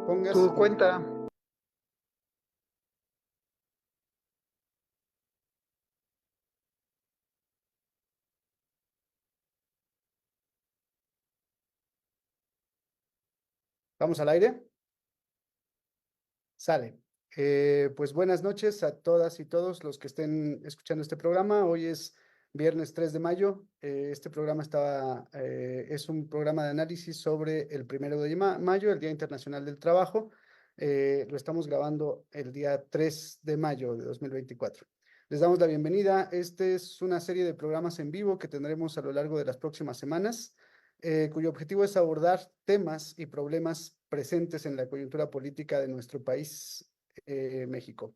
Pongas. Tu cuenta. Vamos al aire. Sale. Pues buenas noches a todas y todos los que estén escuchando este programa. Hoy es viernes 3 de mayo. Este programa es un programa de análisis sobre el 1 de mayo, el Día Internacional del Trabajo. Lo estamos grabando el día 3 de mayo de 2024. Les damos la bienvenida. Esta es una serie de programas en vivo que tendremos a lo largo de las próximas semanas, cuyo objetivo es abordar temas y problemas presentes en la coyuntura política de nuestro país, México.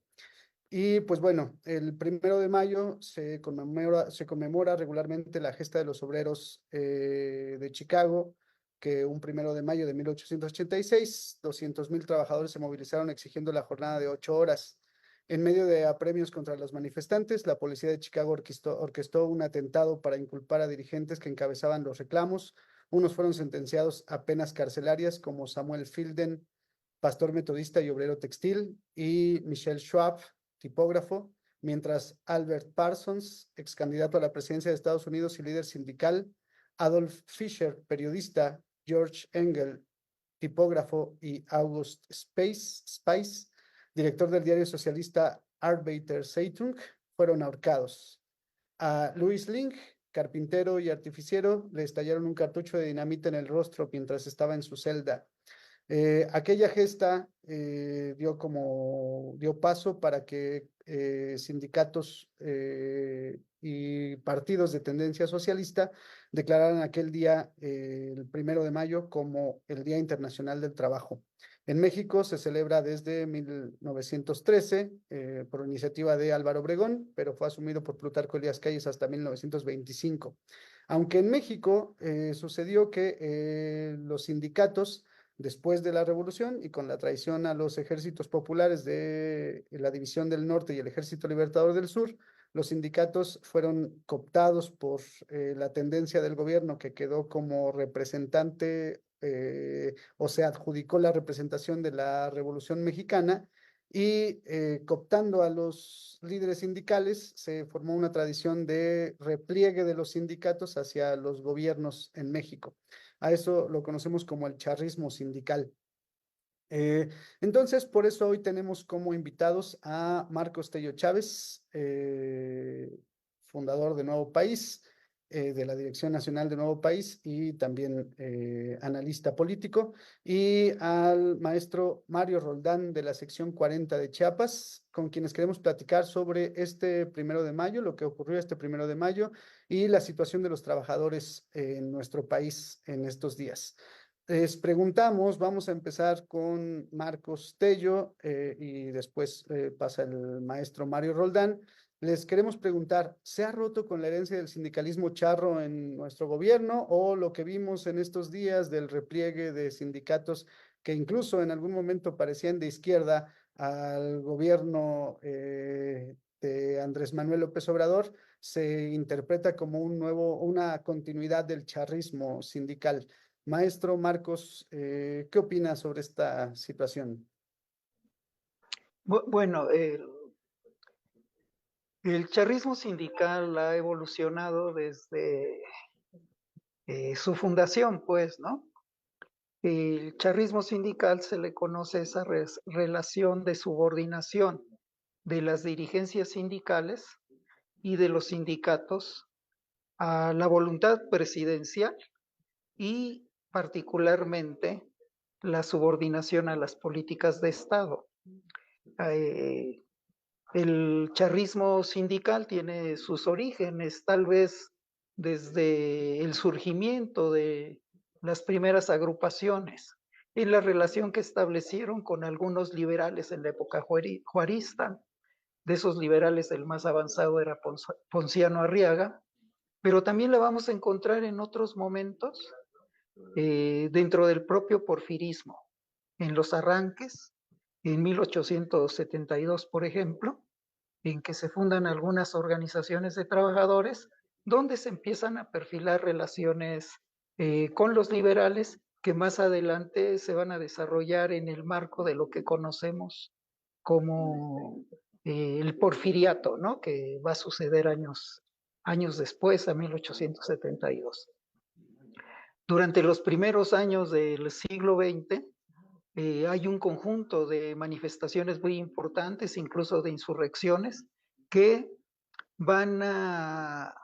Y pues bueno, el 1 de mayo se conmemora regularmente la gesta de los obreros de Chicago, que un 1 de mayo de 1886, 200,000 trabajadores se movilizaron exigiendo la jornada de 8 horas. En medio de apremios contra los manifestantes, la policía de Chicago orquestó un atentado para inculpar a dirigentes que encabezaban los reclamos. Unos fueron sentenciados a penas carcelarias, como Samuel Filden, pastor metodista y obrero textil, y Michelle Schwab, tipógrafo, mientras Albert Parsons, ex candidato a la presidencia de Estados Unidos y líder sindical, Adolf Fischer, periodista, George Engel, tipógrafo, y August Spice, director del diario socialista Arbeiter Zeitung, fueron ahorcados. A Louis Link, carpintero y artificiero, le estallaron un cartucho de dinamita en el rostro mientras estaba en su celda. Aquella gesta dio paso para que sindicatos y partidos de tendencia socialista declararan aquel día, el 1 de mayo, como el Día Internacional del Trabajo. En México se celebra desde 1913 por iniciativa de Álvaro Obregón, pero fue asumido por Plutarco Elías Calles hasta 1925. Aunque en México sucedió que los sindicatos, después de la Revolución y con la traición a los ejércitos populares de la División del Norte y el Ejército Libertador del Sur, los sindicatos fueron cooptados por la tendencia del gobierno, que quedó como representante o se adjudicó la representación de la Revolución Mexicana, y cooptando a los líderes sindicales se formó una tradición de repliegue de los sindicatos hacia los gobiernos en México. A eso lo conocemos como el charrismo sindical. Eh, entonces, por eso hoy tenemos como invitados a Marcos Tello Chávez, fundador de Nuevo País, de la Dirección Nacional de Nuevo País, y también analista político, y al maestro Mario Roldán, de la sección 40 de Chiapas, con quienes queremos platicar sobre este 1 de mayo, lo que ocurrió este 1 de mayo y la situación de los trabajadores en nuestro país en estos días. Les preguntamos, vamos a empezar con Marcos Tello y después pasa el maestro Mario Roldán. Les queremos preguntar, ¿se ha roto con la herencia del sindicalismo charro en nuestro gobierno, o lo que vimos en estos días del repliegue de sindicatos que incluso en algún momento parecían de izquierda al gobierno de Andrés Manuel López Obrador, se interpreta como una continuidad del charrismo sindical? Maestro Marcos, ¿qué opina sobre esta situación? Bueno, el charrismo sindical ha evolucionado desde su fundación, pues, ¿no? El charrismo sindical se le conoce esa relación de subordinación de las dirigencias sindicales y de los sindicatos a la voluntad presidencial, y particularmente la subordinación a las políticas de Estado. El charrismo sindical tiene sus orígenes tal vez desde el surgimiento de las primeras agrupaciones y la relación que establecieron con algunos liberales en la época juarista. De esos liberales el más avanzado era Ponciano Arriaga, pero también la vamos a encontrar en otros momentos dentro del propio porfirismo. En los arranques, en 1872, por ejemplo, en que se fundan algunas organizaciones de trabajadores, donde se empiezan a perfilar relaciones con los liberales que más adelante se van a desarrollar en el marco de lo que conocemos como el porfiriato, ¿no? Que va a suceder años después, a 1872. Durante los primeros años del siglo XX, hay un conjunto de manifestaciones muy importantes, incluso de insurrecciones, que van a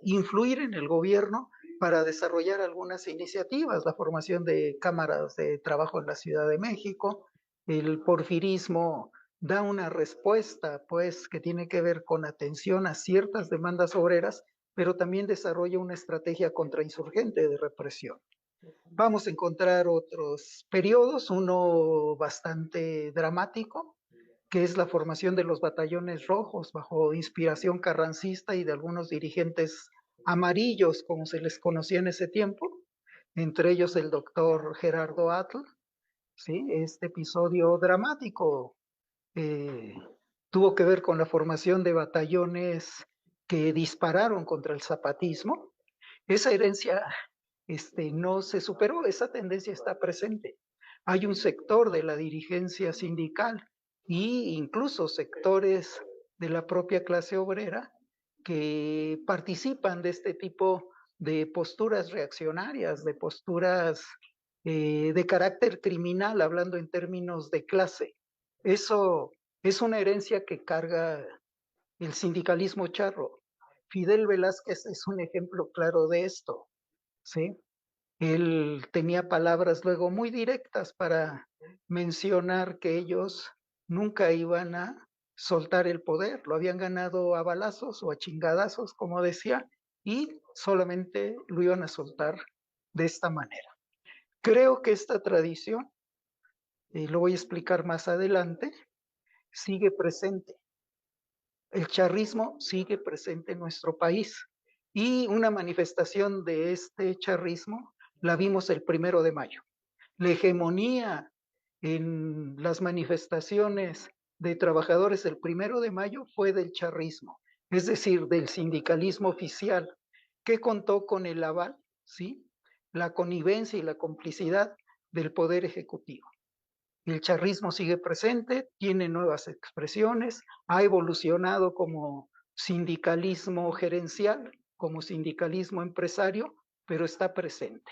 influir en el gobierno para desarrollar algunas iniciativas, la formación de cámaras de trabajo en la Ciudad de México. El porfirismo da una respuesta, pues, que tiene que ver con atención a ciertas demandas obreras, pero también desarrolla una estrategia contrainsurgente de represión. Vamos a encontrar otros periodos, uno bastante dramático, que es la formación de los batallones rojos bajo inspiración carrancista y de algunos dirigentes amarillos, como se les conocía en ese tiempo, entre ellos el doctor Gerardo Atl. ¿Sí? Este episodio dramático tuvo que ver con la formación de batallones que dispararon contra el zapatismo. Esa herencia no se superó, esa tendencia está presente. Hay un sector de la dirigencia sindical e incluso sectores de la propia clase obrera que participan de este tipo de posturas reaccionarias, de posturas de carácter criminal, hablando en términos de clase. Eso es una herencia que carga el sindicalismo charro. Fidel Velázquez es un ejemplo claro de esto, ¿sí? Él tenía palabras luego muy directas para mencionar que ellos nunca iban a soltar el poder, lo habían ganado a balazos o a chingadazos, como decía, y solamente lo iban a soltar de esta manera. Creo que esta tradición, lo voy a explicar más adelante, sigue presente. El charrismo sigue presente en nuestro país y una manifestación de este charrismo la vimos el 1 de mayo. La hegemonía en las manifestaciones de trabajadores el 1 de mayo fue del charrismo, es decir, del sindicalismo oficial, que contó con el aval, ¿sí? La connivencia y la complicidad del Poder Ejecutivo. El charrismo sigue presente, tiene nuevas expresiones, ha evolucionado como sindicalismo gerencial, como sindicalismo empresario, pero está presente.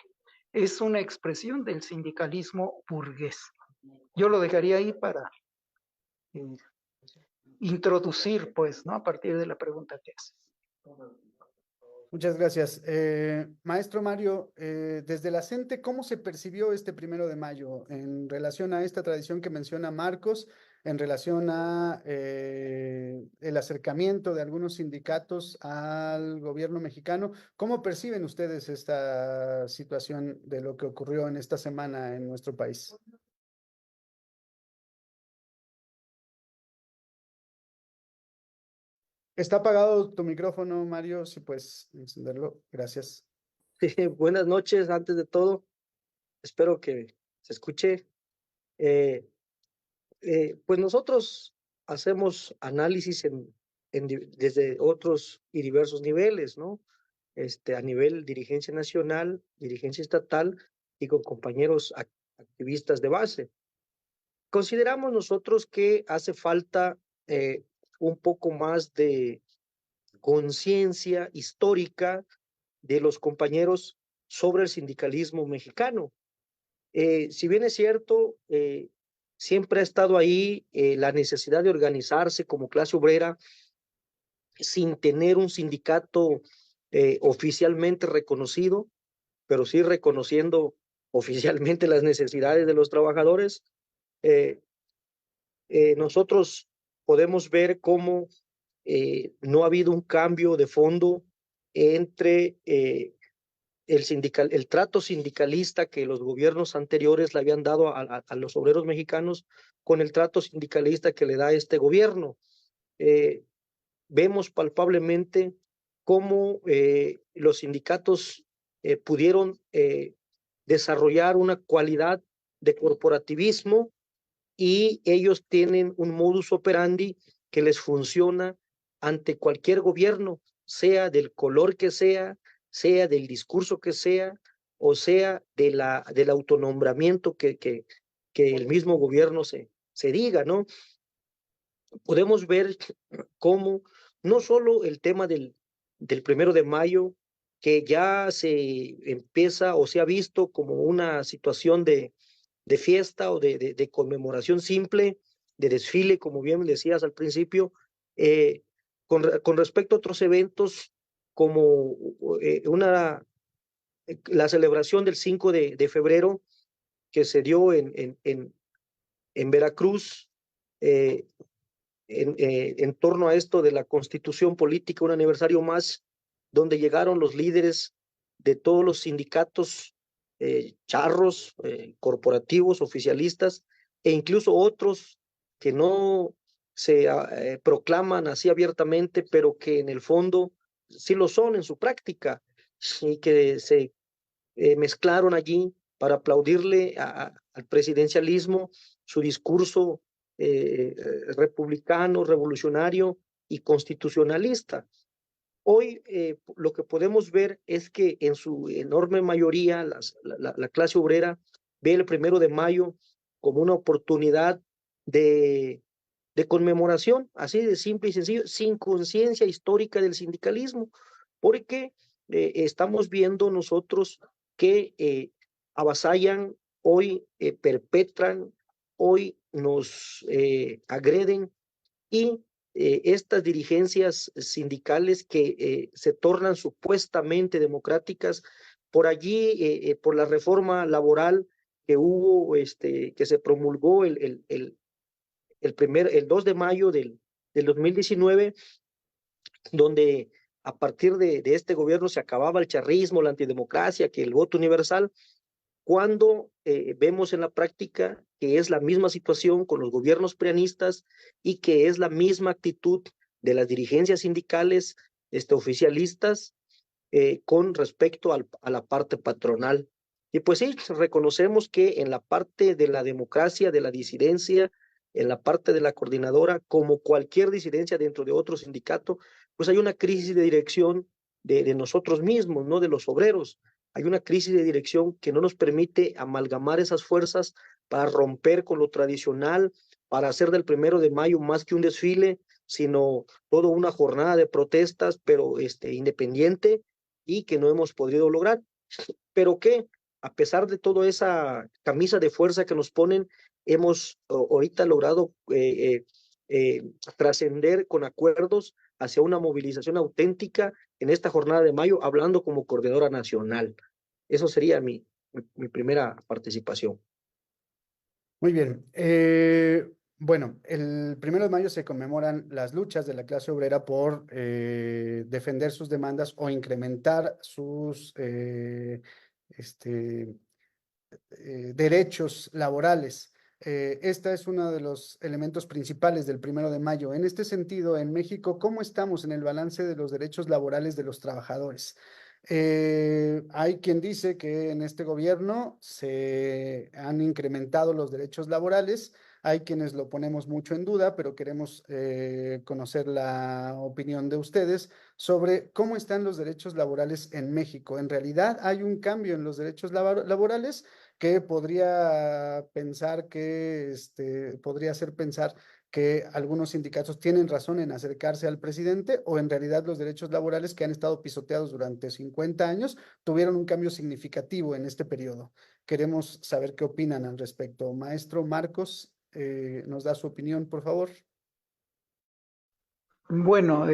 Es una expresión del sindicalismo burgués. Yo lo dejaría ahí para introducir, pues, ¿no? A partir de la pregunta que haces. Muchas gracias. Maestro Mario, desde la CENTE, ¿cómo se percibió este 1 de mayo en relación a esta tradición que menciona Marcos, en relación a el acercamiento de algunos sindicatos al gobierno mexicano? ¿Cómo perciben ustedes esta situación de lo que ocurrió en esta semana en nuestro país? Está apagado tu micrófono, Mario, si puedes encenderlo. Gracias. Buenas noches, antes de todo, espero que se escuche. Pues nosotros hacemos análisis desde otros y diversos niveles, ¿no? A nivel dirigencia nacional, dirigencia estatal y con compañeros activistas de base. Consideramos nosotros que hace falta un poco más de conciencia histórica de los compañeros sobre el sindicalismo mexicano. Si bien es cierto, siempre ha estado ahí la necesidad de organizarse como clase obrera sin tener un sindicato oficialmente reconocido, pero sí reconociendo oficialmente las necesidades de los trabajadores. Nosotros podemos ver cómo no ha habido un cambio de fondo entre el trato sindicalista que los gobiernos anteriores le habían dado a los obreros mexicanos con el trato sindicalista que le da este gobierno. Vemos palpablemente cómo los sindicatos pudieron desarrollar una cualidad de corporativismo y ellos tienen un modus operandi que les funciona ante cualquier gobierno, sea del color que sea del discurso que sea, o sea del autonombramiento que el mismo gobierno se diga, ¿no? Podemos ver cómo no solo el tema del 1 de mayo, que ya se empieza o se ha visto como una situación de fiesta o de conmemoración simple, de desfile, como bien decías al principio, eh, con respecto a otros eventos como la celebración del 5 de febrero que se dio en Veracruz, eh, en torno a esto de la Constitución Política, un aniversario más, donde llegaron los líderes de todos los sindicatos charros, corporativos, oficialistas, e incluso otros que no se proclaman así abiertamente, pero que en el fondo sí lo son en su práctica, y que se mezclaron allí para aplaudirle al presidencialismo, su discurso republicano, revolucionario y constitucionalista. Hoy lo que podemos ver es que en su enorme mayoría la clase obrera ve el 1 de mayo como una oportunidad de, de conmemoración, así de simple y sencillo, sin conciencia histórica del sindicalismo, porque estamos viendo nosotros que avasallan, hoy perpetran, hoy nos agreden, y estas dirigencias sindicales que se tornan supuestamente democráticas por allí, por la reforma laboral que hubo, que se promulgó el 2 de mayo del 2019, donde a partir de este gobierno se acababa el charrismo, la antidemocracia, que el voto universal, cuando vemos en la práctica que es la misma situación con los gobiernos prianistas y que es la misma actitud de las dirigencias sindicales oficialistas con respecto a la parte patronal. Y pues sí, reconocemos que en la parte de la democracia, de la disidencia, en la parte de la coordinadora, como cualquier disidencia dentro de otro sindicato, pues hay una crisis de dirección de nosotros mismos, ¿no? De los obreros. Hay una crisis de dirección que no nos permite amalgamar esas fuerzas para romper con lo tradicional, para hacer del 1 de mayo más que un desfile, sino toda una jornada de protestas, pero independiente, y que no hemos podido lograr. Pero que a pesar de toda esa camisa de fuerza que nos ponen, hemos ahorita logrado trascender con acuerdos hacia una movilización auténtica en esta jornada de mayo, hablando como coordinadora nacional. Eso sería mi primera participación. Muy bien. Bueno, el 1 de mayo se conmemoran las luchas de la clase obrera por defender sus demandas o incrementar sus derechos laborales. Esta es uno de los elementos principales del 1 de mayo. En este sentido, en México, ¿cómo estamos en el balance de los derechos laborales de los trabajadores? Hay quien dice que en este gobierno se han incrementado los derechos laborales. Hay quienes lo ponemos mucho en duda, pero queremos conocer la opinión de ustedes sobre cómo están los derechos laborales en México. ¿En realidad hay un cambio en los derechos laborales que podría pensar que podría hacer pensar que algunos sindicatos tienen razón en acercarse al presidente, o en realidad los derechos laborales que han estado pisoteados durante 50 años tuvieron un cambio significativo en este periodo? Queremos saber qué opinan al respecto. Maestro Marcos, ¿nos da su opinión, por favor? Bueno,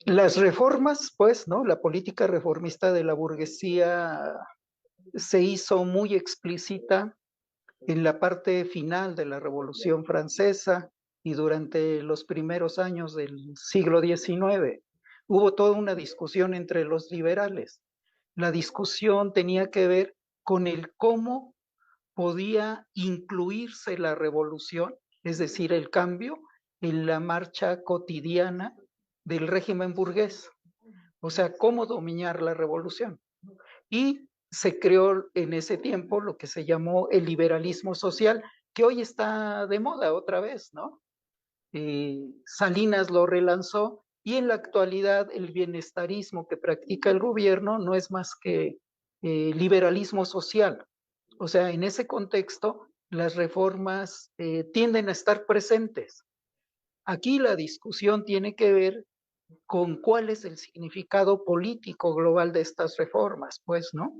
las reformas, pues, ¿no? La política reformista de la burguesía se hizo muy explícita en la parte final de la Revolución Francesa y durante los primeros años del siglo XIX. Hubo toda una discusión entre los liberales. La discusión tenía que ver con el cómo podía incluirse la revolución, es decir, el cambio, en la marcha cotidiana del régimen burgués. O sea, cómo dominar la revolución. Y se creó en ese tiempo lo que se llamó el liberalismo social, que hoy está de moda otra vez, ¿no? Salinas lo relanzó Y en la actualidad el bienestarismo que practica el gobierno no es más que liberalismo social. O sea, en ese contexto, las reformas tienden a estar presentes. Aquí la discusión tiene que ver con cuál es el significado político global de estas reformas, pues, ¿no?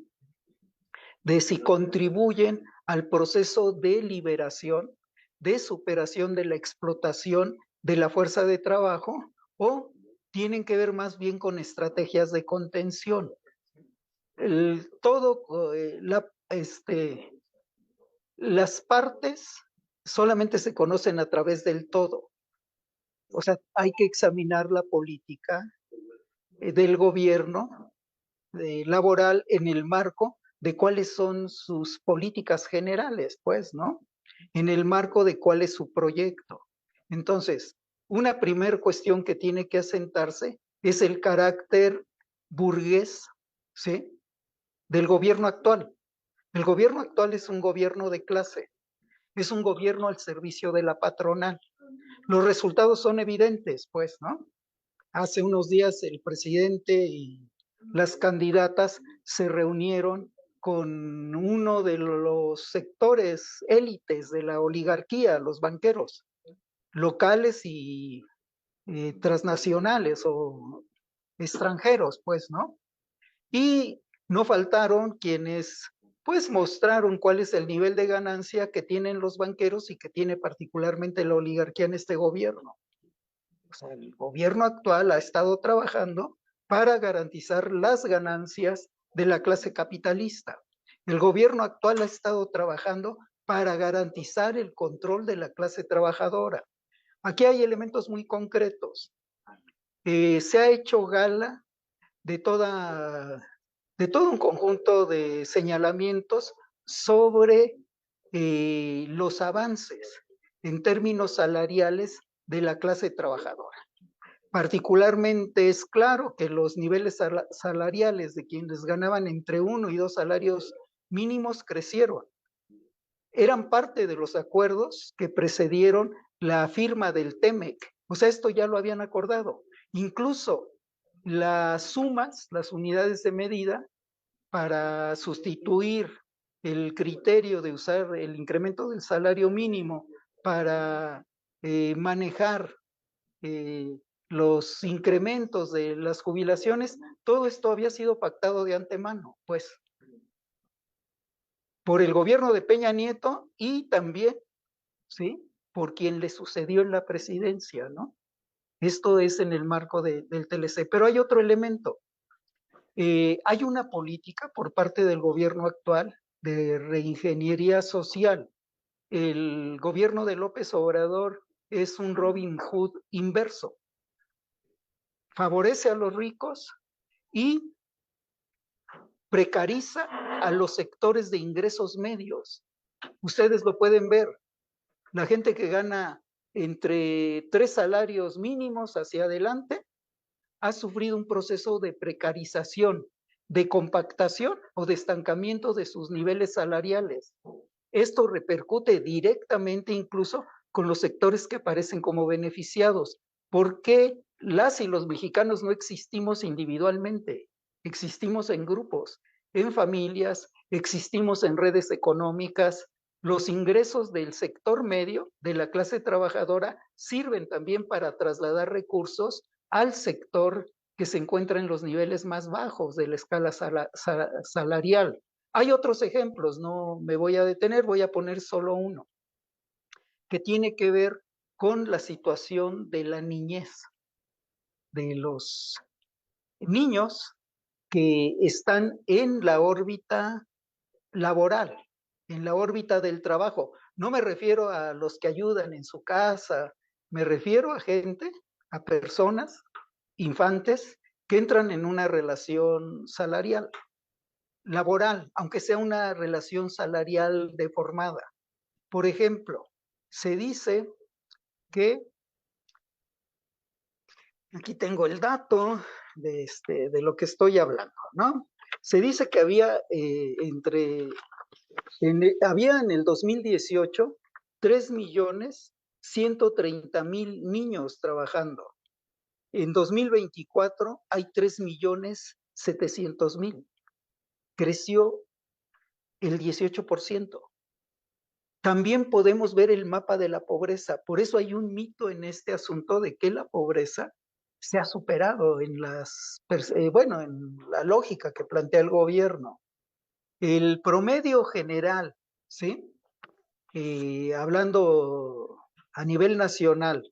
De si contribuyen al proceso de liberación, de superación de la explotación de la fuerza de trabajo, o tienen que ver más bien con estrategias de contención. Las partes solamente se conocen a través del todo. O sea, hay que examinar la política del gobierno laboral en el marco de cuáles son sus políticas generales, pues, ¿no? En el marco de cuál es su proyecto. Entonces, una primer cuestión que tiene que asentarse es el carácter burgués, ¿sí?, del gobierno actual. El gobierno actual es un gobierno de clase, es un gobierno al servicio de la patronal. Los resultados son evidentes, pues, ¿no? Hace unos días el presidente y las candidatas se reunieron con uno de los sectores élites de la oligarquía, los banqueros, locales y transnacionales o extranjeros, pues, ¿no? Y no faltaron quienes, pues, mostraron cuál es el nivel de ganancia que tienen los banqueros y que tiene particularmente la oligarquía en este gobierno. O sea, el gobierno actual ha estado trabajando para garantizar las ganancias de la clase capitalista. El gobierno actual ha estado trabajando para garantizar el control de la clase trabajadora. Aquí hay elementos muy concretos. Se ha hecho gala de todo un conjunto de señalamientos sobre los avances en términos salariales de la clase trabajadora. Particularmente es claro que los niveles salariales de quienes ganaban entre 1 y 2 salarios mínimos crecieron. Eran parte de los acuerdos que precedieron la firma del TEMEC. O sea, esto ya lo habían acordado. Incluso las sumas, las unidades de medida, para sustituir el criterio de usar el incremento del salario mínimo para manejar los incrementos de las jubilaciones, todo esto había sido pactado de antemano, pues, por el gobierno de Peña Nieto y también, ¿sí?, por quien le sucedió en la presidencia, ¿no? Esto es en el marco del TLC. Pero hay otro elemento. Hay una política por parte del gobierno actual de reingeniería social. El gobierno de López Obrador es un Robin Hood inverso. Favorece a los ricos y precariza a los sectores de ingresos medios. Ustedes lo pueden ver. La gente que gana entre 3 salarios mínimos hacia adelante ha sufrido un proceso de precarización, de compactación o de estancamiento de sus niveles salariales. Esto repercute directamente incluso con los sectores que aparecen como beneficiados. ¿Por qué las y los mexicanos no existimos individualmente? Existimos en grupos, en familias, existimos en redes económicas. Los ingresos del sector medio, de la clase trabajadora, sirven también para trasladar recursos al sector que se encuentra en los niveles más bajos de la escala salarial. Hay otros ejemplos, no me voy a detener, voy a poner solo uno, que tiene que ver con la situación de la niñez, de los niños que están en la órbita laboral, en la órbita del trabajo. No me refiero a los que ayudan en su casa, me refiero a gente, a personas, infantes, que entran en una relación salarial, laboral, aunque sea una relación salarial deformada. Por ejemplo, se dice que, aquí tengo el dato de lo que estoy hablando, ¿no? Se dice que había había en el 2018 3.130.000 niños trabajando. En 2024 hay 3.700.000. Creció el 18%. También podemos ver el mapa de la pobreza. Por eso hay un mito en este asunto de que la pobreza se ha superado en en la lógica que plantea el gobierno. El promedio general, ¿sí? Hablando a nivel nacional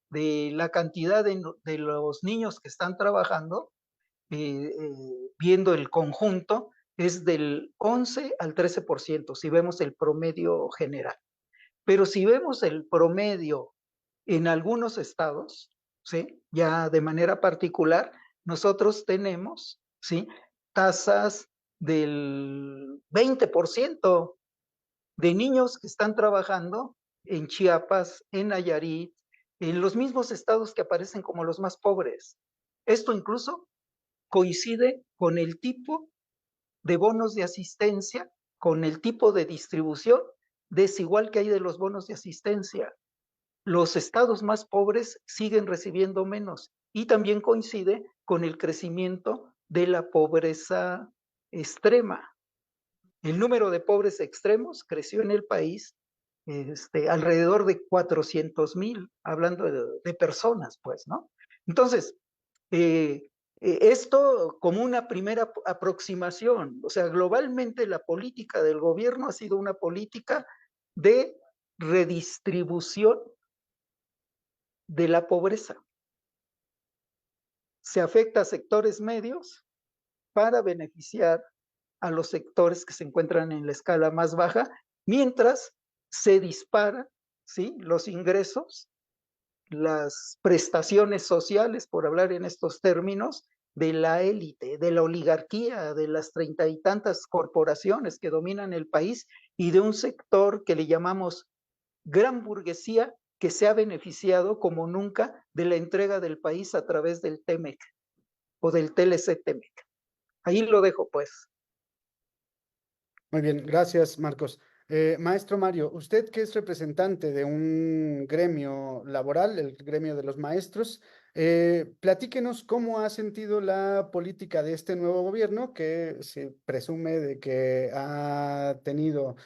de la cantidad de los niños que están trabajando, viendo el conjunto, es del 11 al 13%, si vemos el promedio general. Pero si vemos el promedio en algunos estados, ¿sí? Ya de manera particular, nosotros tenemos, ¿sí? Tasas del 20% de niños que están trabajando en Chiapas, en Nayarit, en los mismos estados que aparecen como los más pobres. Esto incluso coincide con el tipo de bonos de asistencia, con el tipo de distribución desigual que hay de los bonos de asistencia. Los estados más pobres siguen recibiendo menos y también coincide con el crecimiento de la pobreza extrema. El número de pobres extremos creció en el país alrededor de 400.000, hablando de personas, pues, ¿no? Entonces, esto como una primera aproximación, o sea, globalmente la política del gobierno ha sido una política de redistribución de la pobreza. Se afecta a sectores medios para beneficiar a los sectores que se encuentran en la escala más baja, mientras se dispara, ¿sí?, los ingresos, las prestaciones sociales, por hablar en estos términos, de la élite, de la oligarquía, de las 30 y tantas corporaciones que dominan el país y de un sector que le llamamos gran burguesía, que se ha beneficiado como nunca de la entrega del país a través del TEMEC o del TLC-TEMEC. Ahí lo dejo, pues. Muy bien, gracias, Marcos. Maestro Mario, usted que es representante de un gremio laboral, el gremio de los maestros, platíquenos cómo ha sentido la política de este nuevo gobierno que se presume de que ha tenido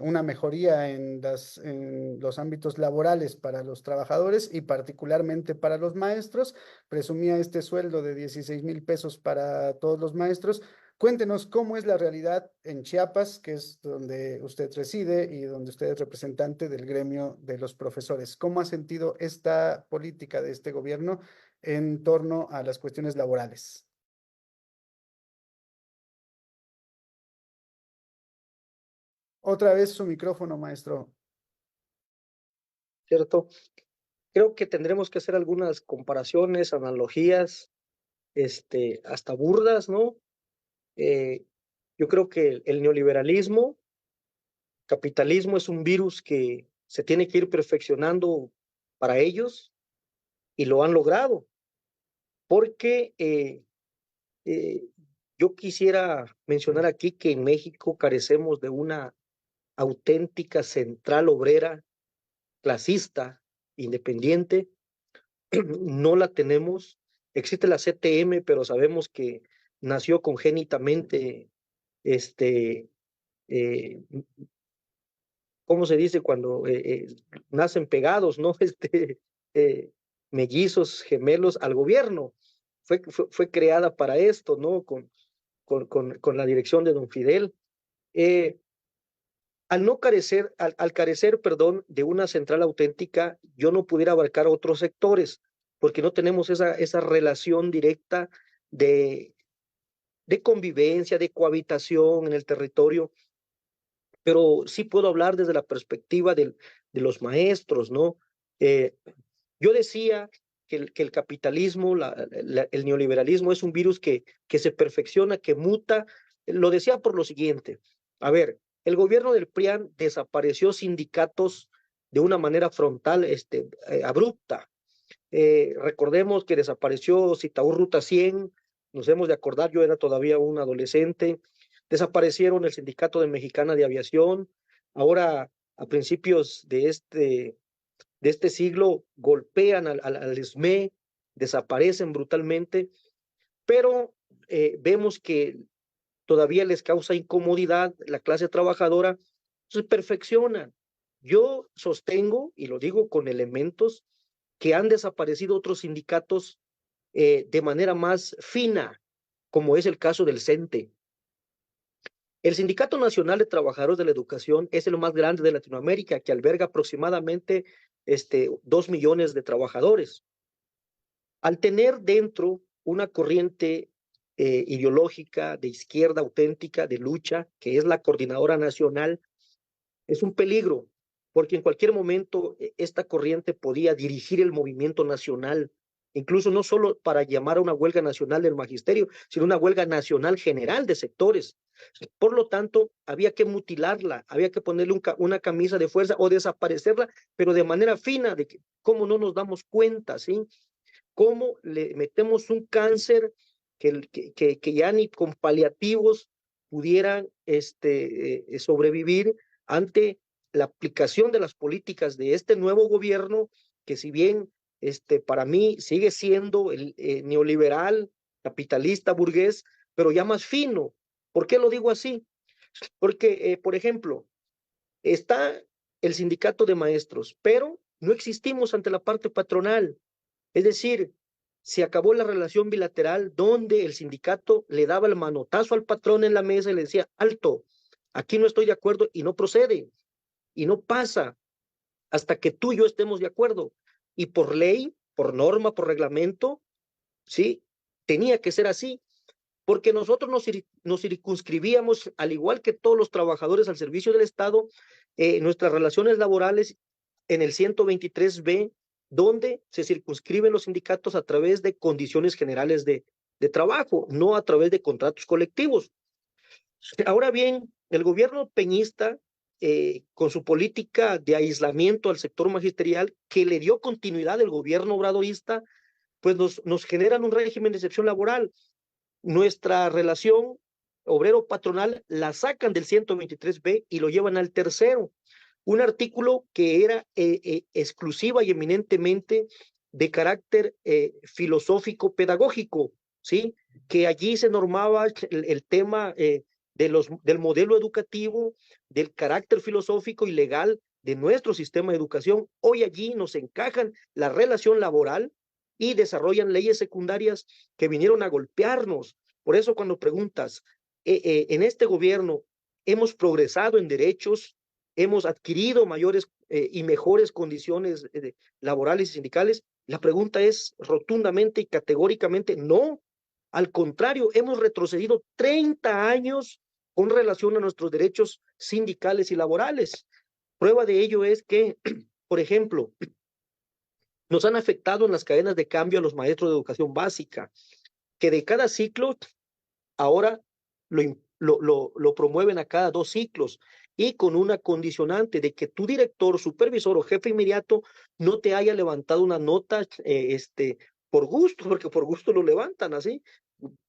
una mejoría en los ámbitos laborales para los trabajadores y particularmente para los maestros. Presumía este sueldo de 16,000 pesos para todos los maestros. Cuéntenos cómo es la realidad en Chiapas, que es donde usted reside y donde usted es representante del gremio de los profesores. ¿Cómo ha sentido esta política de este gobierno en torno a las cuestiones laborales? Otra vez su micrófono, maestro. ¿Cierto? Creo que tendremos que hacer algunas comparaciones, analogías, hasta burdas, ¿no? Yo creo que el neoliberalismo, capitalismo es un virus que se tiene que ir perfeccionando para ellos y lo han logrado, porque yo quisiera mencionar aquí que en México carecemos de una auténtica central obrera clasista, independiente, no la tenemos. Existe la CTM, pero sabemos que nació congénitamente, eh, ¿cómo se dice? Cuando nacen pegados, ¿no? Eh, mellizos, gemelos al gobierno. Fue creada para esto, ¿no? Con la dirección de don Fidel. Al carecer, perdón, de una central auténtica, yo no pudiera abarcar otros sectores, porque no tenemos esa relación directa de, de convivencia, de cohabitación en el territorio, pero sí puedo hablar desde la perspectiva de los maestros, ¿no? Eh, yo decía que el capitalismo, el neoliberalismo es un virus que se perfecciona, que muta. Lo decía por lo siguiente. A ver, el gobierno del PRIAN desapareció sindicatos de una manera frontal, abrupta. Recordemos que desapareció Citaú Ruta 100, nos hemos de acordar, yo era todavía un adolescente. Desaparecieron el Sindicato de Mexicana de Aviación. Ahora, a principios de este siglo, golpean al SME, desaparecen brutalmente, pero vemos que todavía les causa incomodidad la clase trabajadora, se perfeccionan. Yo sostengo, y lo digo con elementos, que han desaparecido otros sindicatos de manera más fina, como es el caso del CENTE. El Sindicato Nacional de Trabajadores de la Educación es el más grande de Latinoamérica, que alberga aproximadamente 2 millones de trabajadores. Al tener dentro una corriente ideológica de izquierda auténtica, de lucha, que es la Coordinadora Nacional, es un peligro, porque en cualquier momento esta corriente podía dirigir el movimiento nacional, incluso no solo para llamar a una huelga nacional del magisterio, sino una huelga nacional general de sectores. Por lo tanto, había que mutilarla, había que ponerle una camisa de fuerza o desaparecerla, pero de manera fina, de que, cómo no nos damos cuenta, ¿sí? Cómo le metemos un cáncer que ya ni con paliativos pudieran sobrevivir ante la aplicación de las políticas de este nuevo gobierno, que si bien para mí sigue siendo el neoliberal, capitalista, burgués, pero ya más fino. ¿Por qué lo digo así? Porque, por ejemplo, está el sindicato de maestros, pero no existimos ante la parte patronal. Es decir, se acabó la relación bilateral donde el sindicato le daba el manotazo al patrón en la mesa y le decía, alto, aquí no estoy de acuerdo y no procede, y no pasa hasta que tú y yo estemos de acuerdo. Y por ley, por norma, por reglamento, ¿sí? Tenía que ser así, porque nosotros nos circunscribíamos, al igual que todos los trabajadores al servicio del Estado, nuestras relaciones laborales en el 123B, donde se circunscriben los sindicatos a través de condiciones generales de trabajo, no a través de contratos colectivos. Ahora bien, el gobierno peñista, con su política de aislamiento al sector magisterial, que le dio continuidad al gobierno obradorista, pues nos generan un régimen de excepción laboral. Nuestra relación obrero-patronal la sacan del 123B y lo llevan al tercero. Un artículo que era exclusiva y eminentemente de carácter filosófico pedagógico, ¿sí? Que allí se normaba el tema del modelo educativo, del carácter filosófico y legal de nuestro sistema de educación. Hoy allí nos encajan la relación laboral y desarrollan leyes secundarias que vinieron a golpearnos. Por eso cuando preguntas, en este gobierno hemos progresado en derechos, hemos adquirido mayores y mejores condiciones laborales y sindicales, la pregunta es rotundamente y categóricamente no. Al contrario, hemos retrocedido 30 años con relación a nuestros derechos sindicales y laborales. Prueba de ello es que, por ejemplo, nos han afectado en las cadenas de cambio a los maestros de educación básica, que de cada ciclo ahora lo promueven a cada 2 ciclos y con una condicionante de que tu director, supervisor o jefe inmediato no te haya levantado una nota por gusto, porque por gusto lo levantan así,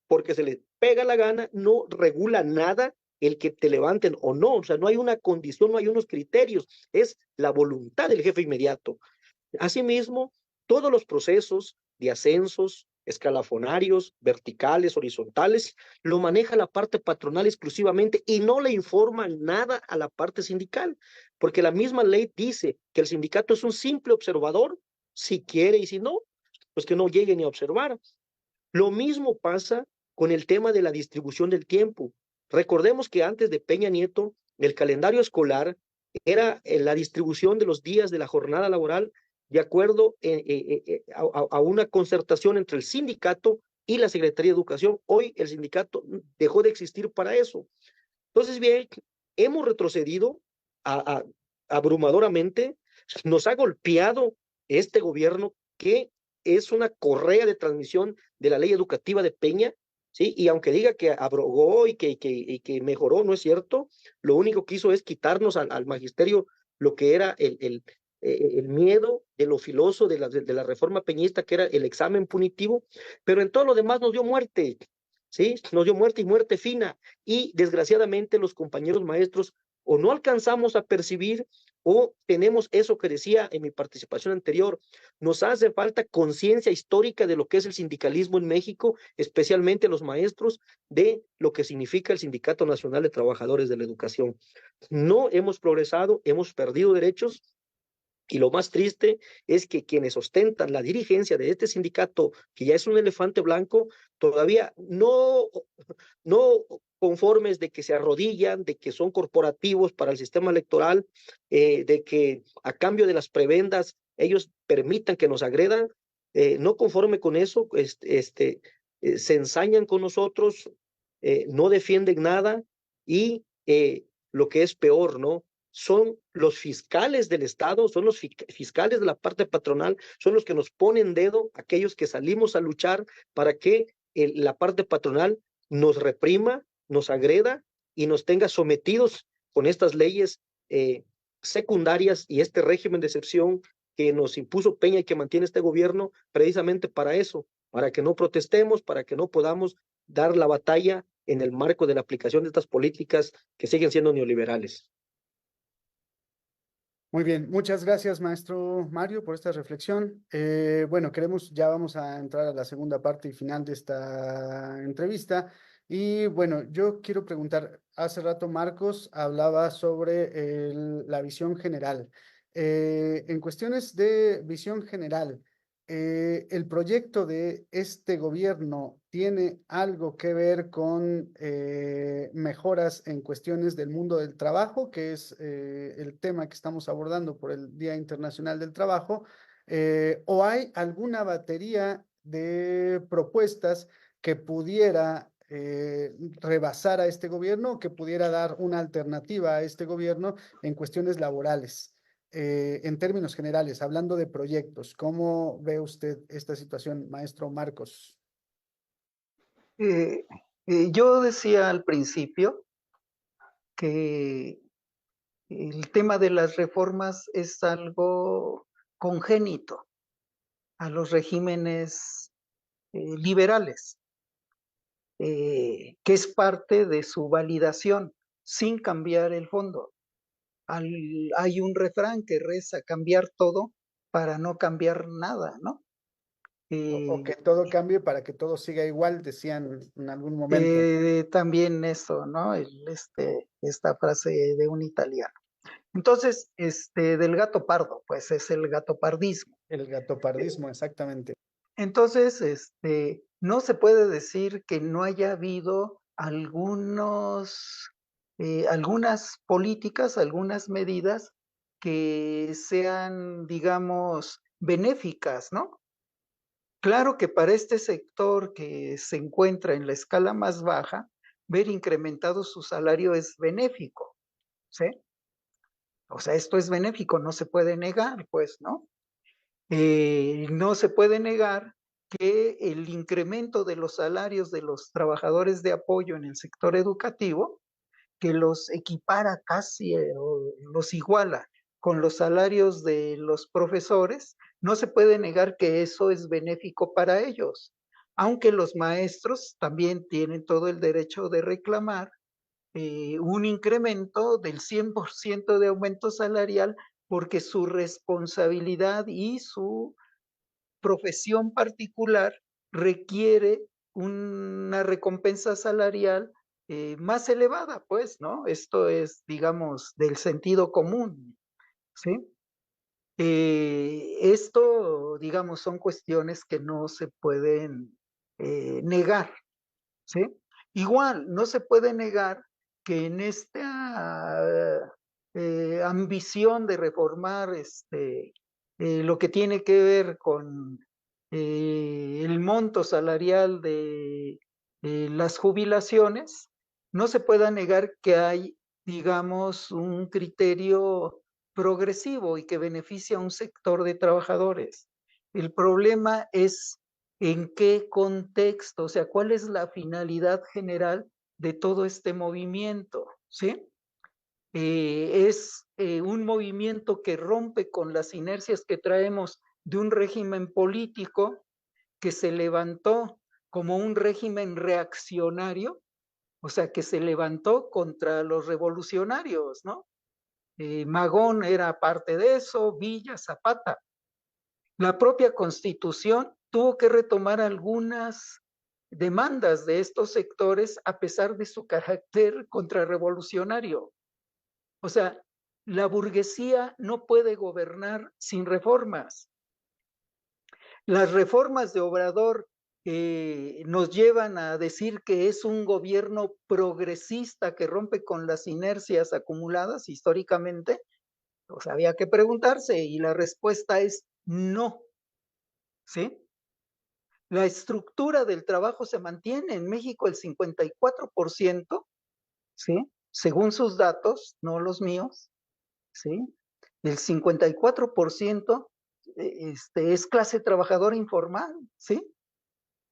porque se les pega la gana, no regula nada el que te levanten o no, o sea, no hay una condición, no hay unos criterios, es la voluntad del jefe inmediato. Asimismo, todos los procesos de ascensos, escalafonarios, verticales, horizontales, lo maneja la parte patronal exclusivamente y no le informa nada a la parte sindical, porque la misma ley dice que el sindicato es un simple observador, si quiere y si no, pues que no llegue ni a observar. Lo mismo pasa con el tema de la distribución del tiempo. Recordemos que antes de Peña Nieto, el calendario escolar era la distribución de los días de la jornada laboral de acuerdo a una concertación entre el sindicato y la Secretaría de Educación. Hoy el sindicato dejó de existir para eso. Entonces, bien, hemos retrocedido abrumadoramente, nos ha golpeado este gobierno que es una correa de transmisión de la ley educativa de Peña, ¿sí? Y aunque diga que abrogó y que mejoró, no es cierto, lo único que hizo es quitarnos al magisterio lo que era el miedo de lo filoso de la reforma peñista, que era el examen punitivo, pero en todo lo demás nos dio muerte, ¿sí? Nos dio muerte y muerte fina, y desgraciadamente los compañeros maestros o no alcanzamos a percibir o tenemos eso que decía en mi participación anterior, nos hace falta conciencia histórica de lo que es el sindicalismo en México, especialmente los maestros, de lo que significa el Sindicato Nacional de Trabajadores de la Educación. No hemos progresado, hemos perdido derechos. Y lo más triste es que quienes ostentan la dirigencia de este sindicato, que ya es un elefante blanco, todavía no conformes de que se arrodillan, de que son corporativos para el sistema electoral, de que a cambio de las prebendas ellos permitan que nos agredan, no conforme con eso, se ensañan con nosotros, no defienden nada y lo que es peor, ¿no? Son los fiscales del Estado, son los fiscales de la parte patronal, son los que nos ponen dedo, aquellos que salimos a luchar para que la parte patronal nos reprima, nos agreda y nos tenga sometidos con estas leyes secundarias y este régimen de excepción que nos impuso Peña y que mantiene este gobierno precisamente para eso, para que no protestemos, para que no podamos dar la batalla en el marco de la aplicación de estas políticas que siguen siendo neoliberales. Muy bien, muchas gracias, maestro Mario, por esta reflexión. Bueno, ya vamos a entrar a la segunda parte y final de esta entrevista. Y bueno, yo quiero preguntar, hace rato Marcos hablaba sobre la visión general. En cuestiones de visión general, ¿el proyecto de este gobierno tiene algo que ver con mejoras en cuestiones del mundo del trabajo, que es el tema que estamos abordando por el Día Internacional del Trabajo? ¿O hay alguna batería de propuestas que pudiera rebasar a este gobierno, que pudiera dar una alternativa a este gobierno en cuestiones laborales? En términos generales, hablando de proyectos, ¿cómo ve usted esta situación, maestro Marcos? Yo decía al principio que el tema de las reformas es algo congénito a los regímenes liberales, que es parte de su validación sin cambiar el fondo. Hay un refrán que reza cambiar todo para no cambiar nada, ¿no? O que todo cambie para que todo siga igual, decían en algún momento. También eso, ¿no? Esta frase de un italiano. Entonces, del gato pardo, pues es el gatopardismo. El gatopardismo, exactamente. Entonces, no se puede decir que no haya habido algunas políticas, algunas medidas que sean, digamos, benéficas, ¿no? Claro que para este sector que se encuentra en la escala más baja, ver incrementado su salario es benéfico, ¿sí? O sea, esto es benéfico, no se puede negar, pues, ¿no? No se puede negar que el incremento de los salarios de los trabajadores de apoyo en el sector educativo, que los equipara casi o los iguala con los salarios de los profesores, no se puede negar que eso es benéfico para ellos, aunque los maestros también tienen todo el derecho de reclamar un incremento del 100% de aumento salarial porque su responsabilidad y su profesión particular requiere una recompensa salarial más elevada, pues, ¿no? Esto es, digamos, del sentido común, ¿sí? Esto, digamos, son cuestiones que no se pueden negar, ¿sí? Igual, no se puede negar que en esta ambición de reformar lo que tiene que ver con el monto salarial de las jubilaciones, no se pueda negar que hay, digamos, un criterio progresivo y que beneficia a un sector de trabajadores. El problema es en qué contexto, o sea, cuál es la finalidad general de todo este movimiento, ¿sí? Es un movimiento que rompe con las inercias que traemos de un régimen político que se levantó como un régimen reaccionario, o sea, que se levantó contra los revolucionarios, ¿no? Magón era parte de eso, Villa, Zapata. La propia Constitución tuvo que retomar algunas demandas de estos sectores a pesar de su carácter contrarrevolucionario. O sea, la burguesía no puede gobernar sin reformas. Las reformas de Obrador nos llevan a decir que es un gobierno progresista que rompe con las inercias acumuladas históricamente. O sea, había que preguntarse y la respuesta es no. ¿Sí? La estructura del trabajo se mantiene. En México el 54%, ¿sí? Según sus datos, no los míos, ¿sí? El 54% es clase trabajadora informal, ¿sí?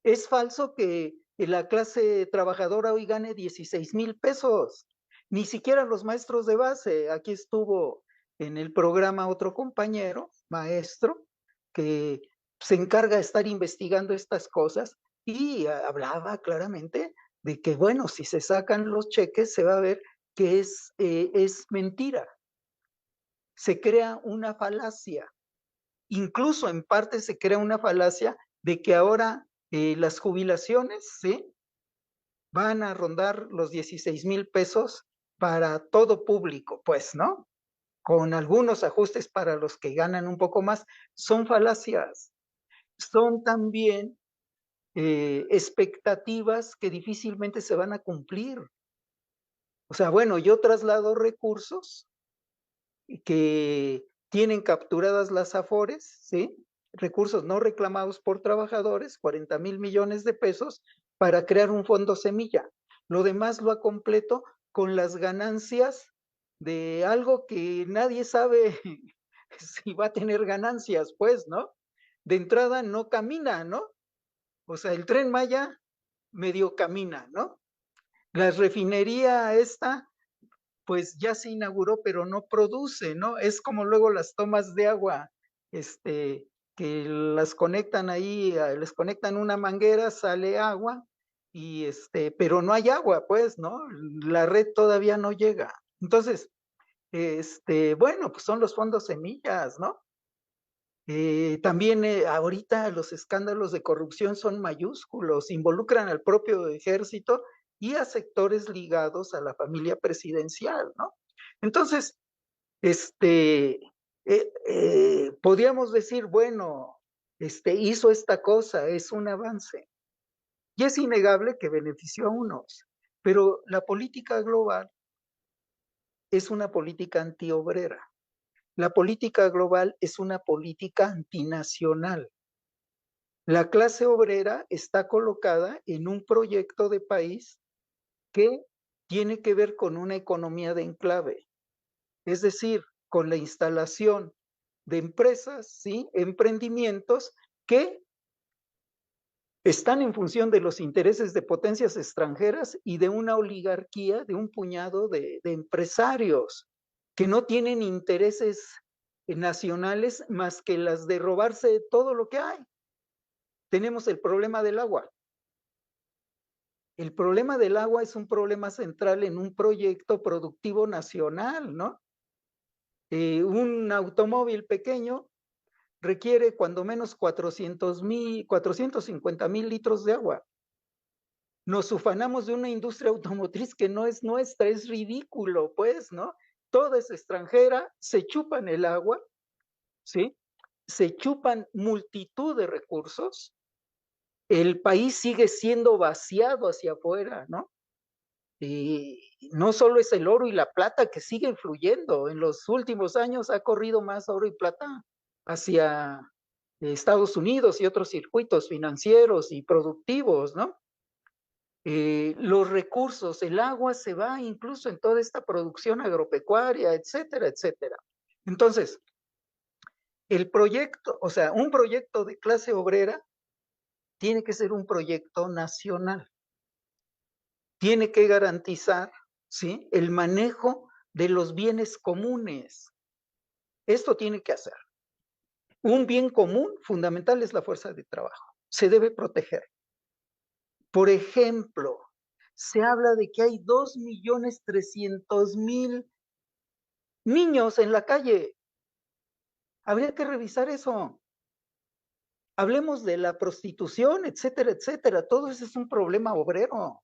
Es falso que la clase trabajadora hoy gane 16,000 pesos. Ni siquiera los maestros de base. Aquí estuvo en el programa otro compañero, maestro, que se encarga de estar investigando estas cosas y hablaba claramente de que, bueno, si se sacan los cheques se va a ver que es mentira. Se crea una falacia. Incluso en parte se crea una falacia de que ahora las jubilaciones, ¿sí?, van a rondar los 16,000 pesos para todo público, pues, ¿no? Con algunos ajustes para los que ganan un poco más. Son falacias. Son también expectativas que difícilmente se van a cumplir. O sea, bueno, yo traslado recursos que tienen capturadas las AFORES, ¿sí? Recursos no reclamados por trabajadores, 40,000 millones de pesos, para crear un fondo semilla. Lo demás lo completo con las ganancias de algo que nadie sabe si va a tener ganancias, pues, ¿no? De entrada no camina, ¿no? O sea, el Tren Maya medio camina, ¿no? La refinería esta pues ya se inauguró, pero no produce, ¿no? Es como luego las tomas de agua, que las conectan ahí, les conectan una manguera, sale agua, y pero no hay agua, pues, ¿no? La red todavía no llega. Entonces, bueno, pues son los fondos semillas, ¿no? También ahorita los escándalos de corrupción son mayúsculos, involucran al propio ejército y a sectores ligados a la familia presidencial, ¿no? Entonces, podríamos decir, bueno, hizo esta cosa, es un avance. Y es innegable que benefició a unos, pero la política global es una política antiobrera. La política global es una política antinacional. La clase obrera está colocada en un proyecto de país que tiene que ver con una economía de enclave, es decir, con la instalación de empresas, ¿sí?, emprendimientos que están en función de los intereses de potencias extranjeras y de una oligarquía, de un puñado de empresarios que no tienen intereses nacionales más que las de robarse todo lo que hay. Tenemos el problema del agua. El problema del agua es un problema central en un proyecto productivo nacional, ¿no? Un automóvil pequeño requiere cuando menos 450,000 litros de agua. Nos ufanamos de una industria automotriz que no es nuestra, es ridículo, pues, ¿no? Toda es extranjera, se chupan el agua, ¿sí? Se chupan multitud de recursos, el país sigue siendo vaciado hacia afuera, ¿no? Y no solo es el oro y la plata que siguen fluyendo, en los últimos años ha corrido más oro y plata hacia Estados Unidos y otros circuitos financieros y productivos, ¿no? Los recursos, el agua se va incluso en toda esta producción agropecuaria, etcétera, etcétera. Entonces, el proyecto, o sea, un proyecto de clase obrera tiene que ser un proyecto nacional. Tiene que garantizar, ¿sí?, el manejo de los bienes comunes. Esto tiene que hacer. Un bien común fundamental es la fuerza de trabajo. Se debe proteger. Por ejemplo, se habla de que hay 2,300,000 Niños en la calle. Habría que revisar eso. Hablemos de la prostitución, etcétera, etcétera. Todo eso es un problema obrero.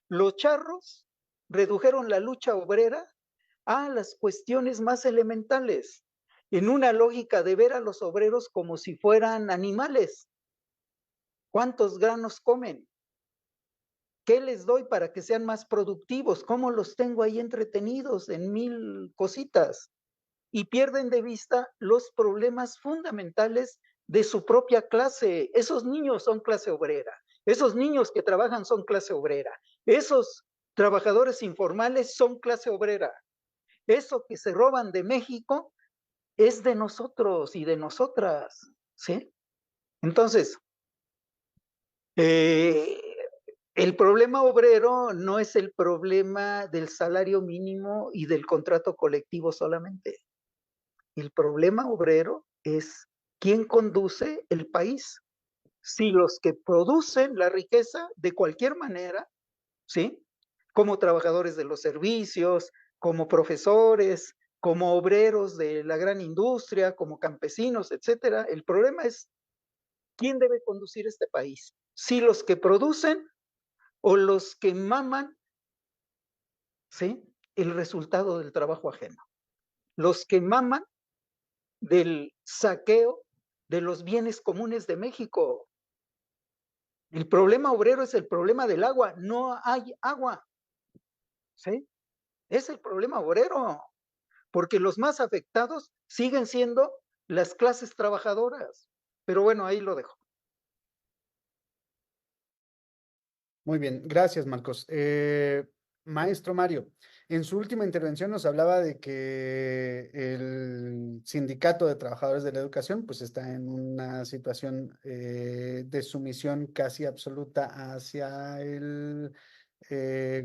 Los charros redujeron la lucha obrera a las cuestiones más elementales, en una lógica de ver a los obreros como si fueran animales. ¿Cuántos granos comen? ¿Qué les doy para que sean más productivos? ¿Cómo los tengo ahí entretenidos en 1000 cositas? Y pierden de vista los problemas fundamentales de su propia clase. Esos niños son clase obrera. Esos niños que trabajan son clase obrera. Esos trabajadores informales son clase obrera. Eso que se roban de México es de nosotros y de nosotras, ¿sí? Entonces, el problema obrero no es el problema del salario mínimo y del contrato colectivo solamente. El problema obrero es quién conduce el país. Si los que producen la riqueza de cualquier manera, ¿sí? Como trabajadores de los servicios, como profesores, como obreros de la gran industria, como campesinos, etcétera. El problema es quién debe conducir este país. Si los que producen o los que maman, ¿sí? El resultado del trabajo ajeno. Los que maman del saqueo de los bienes comunes de México. El problema obrero es el problema del agua. No hay agua. ¿Sí? Es el problema obrero. Porque los más afectados siguen siendo las clases trabajadoras. Pero bueno, ahí lo dejo. Muy bien, gracias, Marcos. Maestro Mario, en su última intervención nos hablaba de que el Sindicato de Trabajadores de la Educación pues está en una situación de sumisión casi absoluta hacia el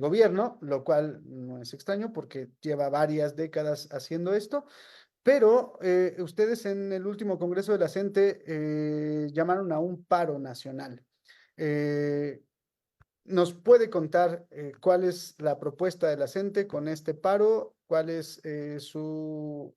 gobierno, lo cual no es extraño porque lleva varias décadas haciendo esto. Pero ustedes en el último Congreso de la CENTE llamaron a un paro nacional. Eh, ¿Nos puede contar cuál es la propuesta de la CENTE con este paro? ¿Cuál es su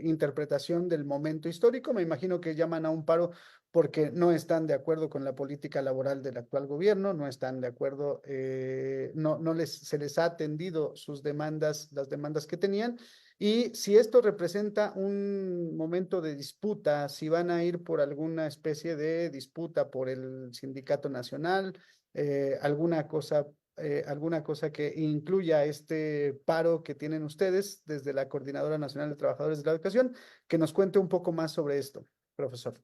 interpretación del momento histórico? Me imagino que llaman a un paro porque no están de acuerdo con la política laboral del actual gobierno, no están de acuerdo, se les ha atendido sus demandas, las demandas que tenían. Y si esto representa un momento de disputa, si van a ir por alguna especie de disputa por el sindicato nacional, alguna cosa que incluya este paro que tienen ustedes desde la Coordinadora Nacional de Trabajadores de la Educación, que nos cuente un poco más sobre esto, profesor.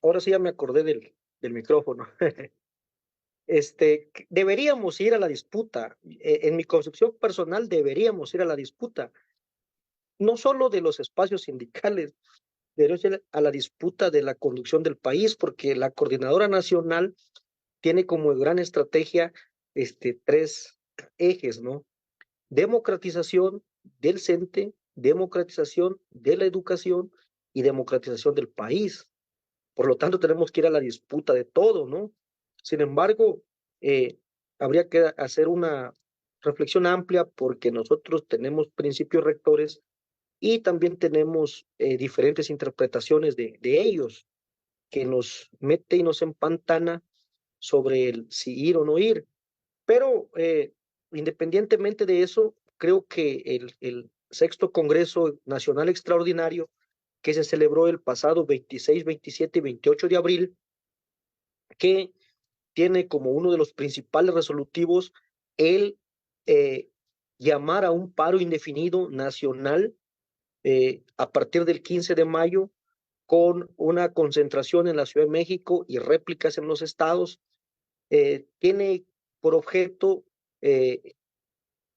Ahora sí ya me acordé del micrófono. Deberíamos ir a la disputa. En mi concepción personal, deberíamos ir a la disputa, no solo de los espacios sindicales, deberíamos ir a la disputa de la conducción del país, porque la Coordinadora Nacional tiene como gran estrategia tres ejes, ¿no? Democratización del CENTE, democratización de la educación y democratización del país. Por lo tanto, tenemos que ir a la disputa de todo, ¿no? Sin embargo, habría que hacer una reflexión amplia porque nosotros tenemos principios rectores y también tenemos diferentes interpretaciones de ellos que nos mete y nos empantana sobre el si ir o no ir. Pero independientemente de eso, creo que el sexto Congreso Nacional Extraordinario que se celebró el pasado 26, 27 y 28 de abril, que tiene como uno de los principales resolutivos el llamar a un paro indefinido nacional a partir del 15 de mayo con una concentración en la Ciudad de México y réplicas en los estados, tiene por objeto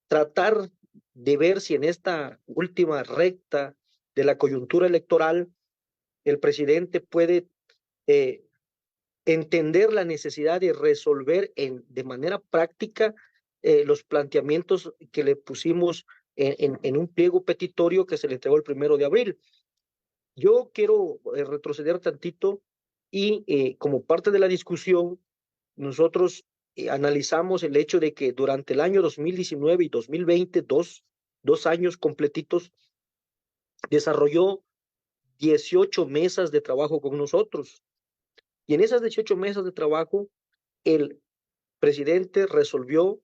tratar de ver si en esta última recta de la coyuntura electoral el presidente puede entender la necesidad de resolver de manera práctica los planteamientos que le pusimos en un pliego petitorio que se le entregó el 1 de abril. Yo quiero retroceder tantito y como parte de la discusión, nosotros analizamos el hecho de que durante el año 2019 y 2020, 2 años completitos, desarrolló 18 mesas de trabajo con nosotros. Y en esas 18 mesas de trabajo, el presidente resolvió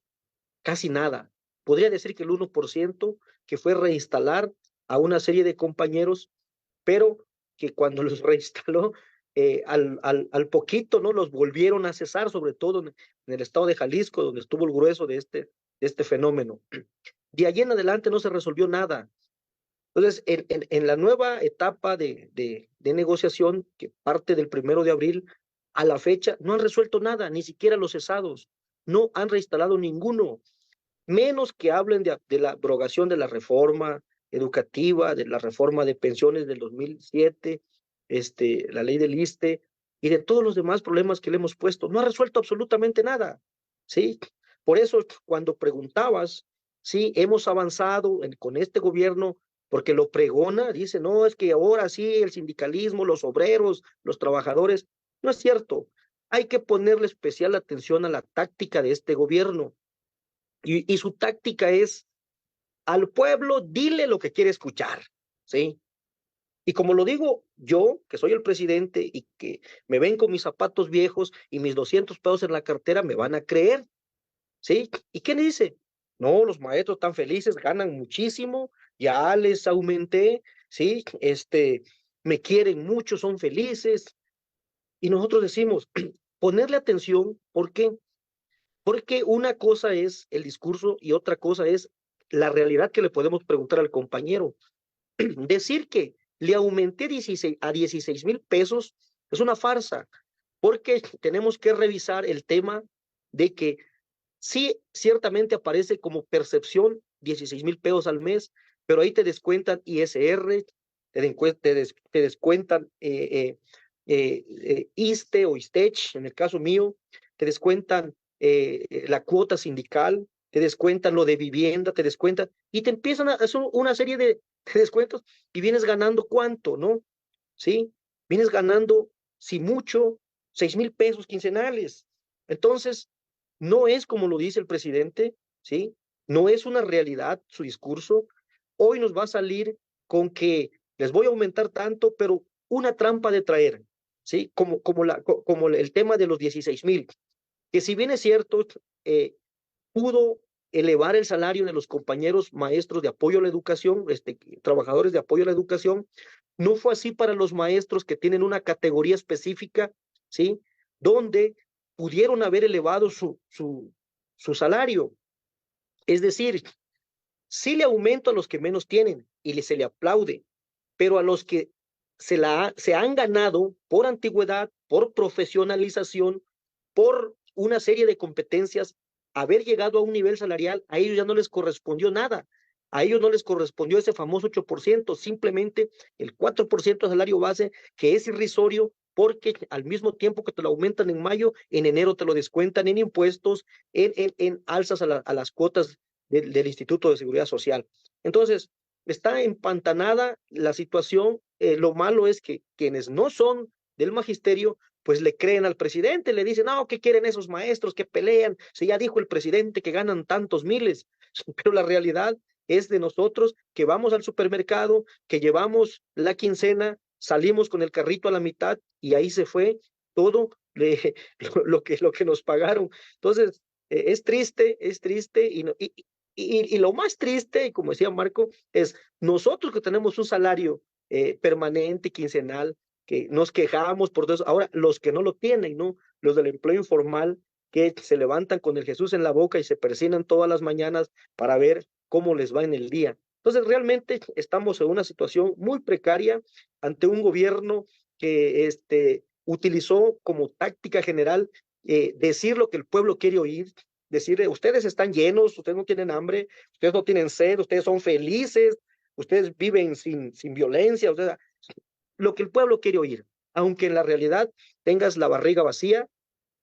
casi nada. Podría decir que el 1%, que fue reinstalar a una serie de compañeros, pero que cuando los reinstaló, al poquito, ¿no? Los volvieron a cesar, sobre todo en el estado de Jalisco, donde estuvo el grueso de este fenómeno. De allí en adelante no se resolvió nada. Entonces, en la nueva etapa de negociación, que parte del 1 de abril, a la fecha, no han resuelto nada, ni siquiera los cesados, no han reinstalado ninguno, menos que hablen de la abrogación de la reforma educativa, de la reforma de pensiones del 2007, la ley del ISSSTE, y de todos los demás problemas que le hemos puesto. No ha resuelto absolutamente nada, ¿sí? Por eso, cuando preguntabas, sí, hemos avanzado con este gobierno, porque lo pregona, dice, no, es que ahora sí, el sindicalismo, los obreros, los trabajadores. No es cierto. Hay que ponerle especial atención a la táctica de este gobierno. Y su táctica es, al pueblo, dile lo que quiere escuchar, ¿sí? Y como lo digo yo, que soy el presidente y que me ven con mis zapatos viejos y mis 200 pesos en la cartera, me van a creer, ¿sí? ¿Y qué dice? No, los maestros están felices, ganan muchísimo, ya les aumenté, ¿sí? Me quieren mucho, son felices. Y nosotros decimos, ponerle atención, ¿por qué? Porque una cosa es el discurso y otra cosa es la realidad que le podemos preguntar al compañero. Decir que le aumenté 16 mil pesos es una farsa, porque tenemos que revisar el tema de que sí, ciertamente aparece como percepción 16 mil pesos al mes, pero ahí te descuentan ISR, te descuentan ISSSTE o ISTECH, en el caso mío, te descuentan la cuota sindical, te descuentan lo de vivienda, te descuentan, y te empiezan a hacer una serie de descuentos y vienes ganando cuánto, ¿no? ¿Sí? Vienes ganando, si mucho, 6,000 pesos quincenales. Entonces, no es como lo dice el presidente, ¿sí? No es una realidad su discurso. Hoy nos va a salir con que les voy a aumentar tanto, pero una trampa de traer, ¿sí? Como el tema de los 16,000, que si bien es cierto, pudo elevar el salario de los compañeros maestros de apoyo a la educación, trabajadores de apoyo a la educación. No fue así para los maestros que tienen una categoría específica, ¿sí? Donde pudieron haber elevado su salario. Es decir, sí le aumento a los que menos tienen y se le aplaude, pero a los que se han ganado por antigüedad, por profesionalización, por una serie de competencias, haber llegado a un nivel salarial, a ellos ya no les correspondió nada. A ellos no les correspondió ese famoso 8%, simplemente el 4% de salario base, que es irrisorio, porque al mismo tiempo que te lo aumentan en mayo, en enero te lo descuentan en impuestos, en alzas a las cuotas del Instituto de Seguridad Social. Entonces, está empantanada la situación. Lo malo es que quienes no son del magisterio, pues le creen al presidente, le dicen, no, ¿qué quieren esos maestros que pelean? Si ya dijo el presidente que ganan tantos miles, pero la realidad es de nosotros que vamos al supermercado, que llevamos la quincena, salimos con el carrito a la mitad y ahí se fue todo lo que nos pagaron. Entonces, es triste y lo más triste, y como decía Marco, es nosotros que tenemos un salario permanente, quincenal, que nos quejamos por todo eso. Ahora, los que no lo tienen, ¿no? Los del empleo informal, que se levantan con el Jesús en la boca y se persignan todas las mañanas para ver cómo les va en el día. Entonces, realmente estamos en una situación muy precaria ante un gobierno que utilizó como táctica general decir lo que el pueblo quiere oír, decir, ustedes están llenos, ustedes no tienen hambre, ustedes no tienen sed, ustedes son felices, ustedes viven sin violencia, o sea, lo que el pueblo quiere oír, aunque en la realidad tengas la barriga vacía,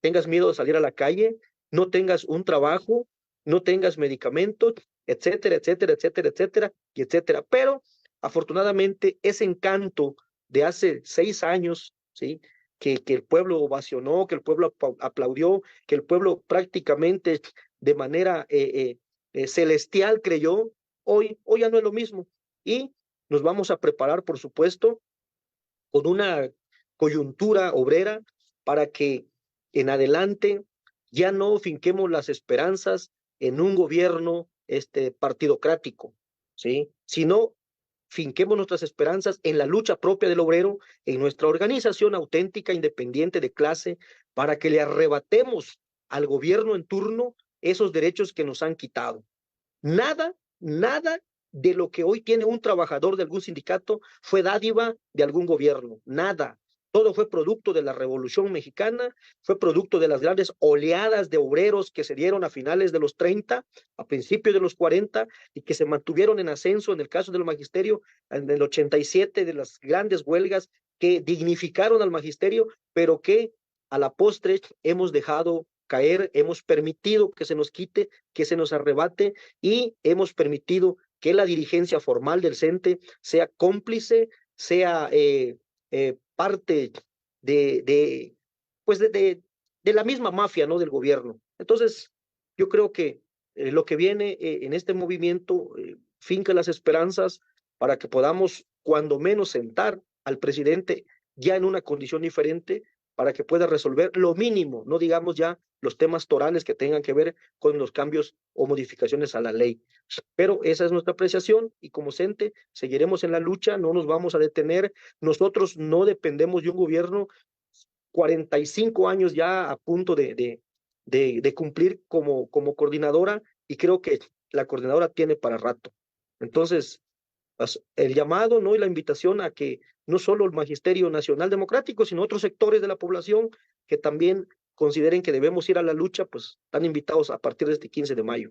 tengas miedo de salir a la calle, no tengas un trabajo, no tengas medicamentos, etcétera, etcétera, etcétera, etcétera, y etcétera. Pero afortunadamente ese encanto de hace 6 años, ¿sí? Que el pueblo ovacionó, que el pueblo aplaudió, que el pueblo prácticamente de manera celestial creyó, Hoy ya no es lo mismo. Y nos vamos a preparar, por supuesto, con una coyuntura obrera para que en adelante ya no finquemos las esperanzas en un gobierno partidocrático, ¿sí? Sino finquemos nuestras esperanzas en la lucha propia del obrero, en nuestra organización auténtica, independiente de clase, para que le arrebatemos al gobierno en turno esos derechos que nos han quitado. Nada de lo que hoy tiene un trabajador de algún sindicato fue dádiva de algún gobierno, nada. Todo fue producto de la Revolución Mexicana, fue producto de las grandes oleadas de obreros que se dieron a finales de los 30, a principios de los 40, y que se mantuvieron en ascenso en el caso del magisterio en el 87, de las grandes huelgas que dignificaron al magisterio, pero que a la postre hemos dejado caer, hemos permitido que se nos quite, que se nos arrebate, y hemos permitido que la dirigencia formal del CENTE sea cómplice, sea parte pues de la misma mafia, ¿no? Del gobierno. Entonces, yo creo que lo que viene en este movimiento finca las esperanzas para que podamos, cuando menos, sentar al presidente ya en una condición diferente, para que pueda resolver lo mínimo, no digamos ya los temas torales que tengan que ver con los cambios o modificaciones a la ley. Pero esa es nuestra apreciación, y como CENTE seguiremos en la lucha, no nos vamos a detener. Nosotros no dependemos de un gobierno, 45 años ya a punto de cumplir como coordinadora, y creo que la coordinadora tiene para rato. Entonces, el llamado, ¿no? Y la invitación a que no solo el Magisterio Nacional Democrático, sino otros sectores de la población que también consideren que debemos ir a la lucha, pues están invitados a partir de este 15 de mayo.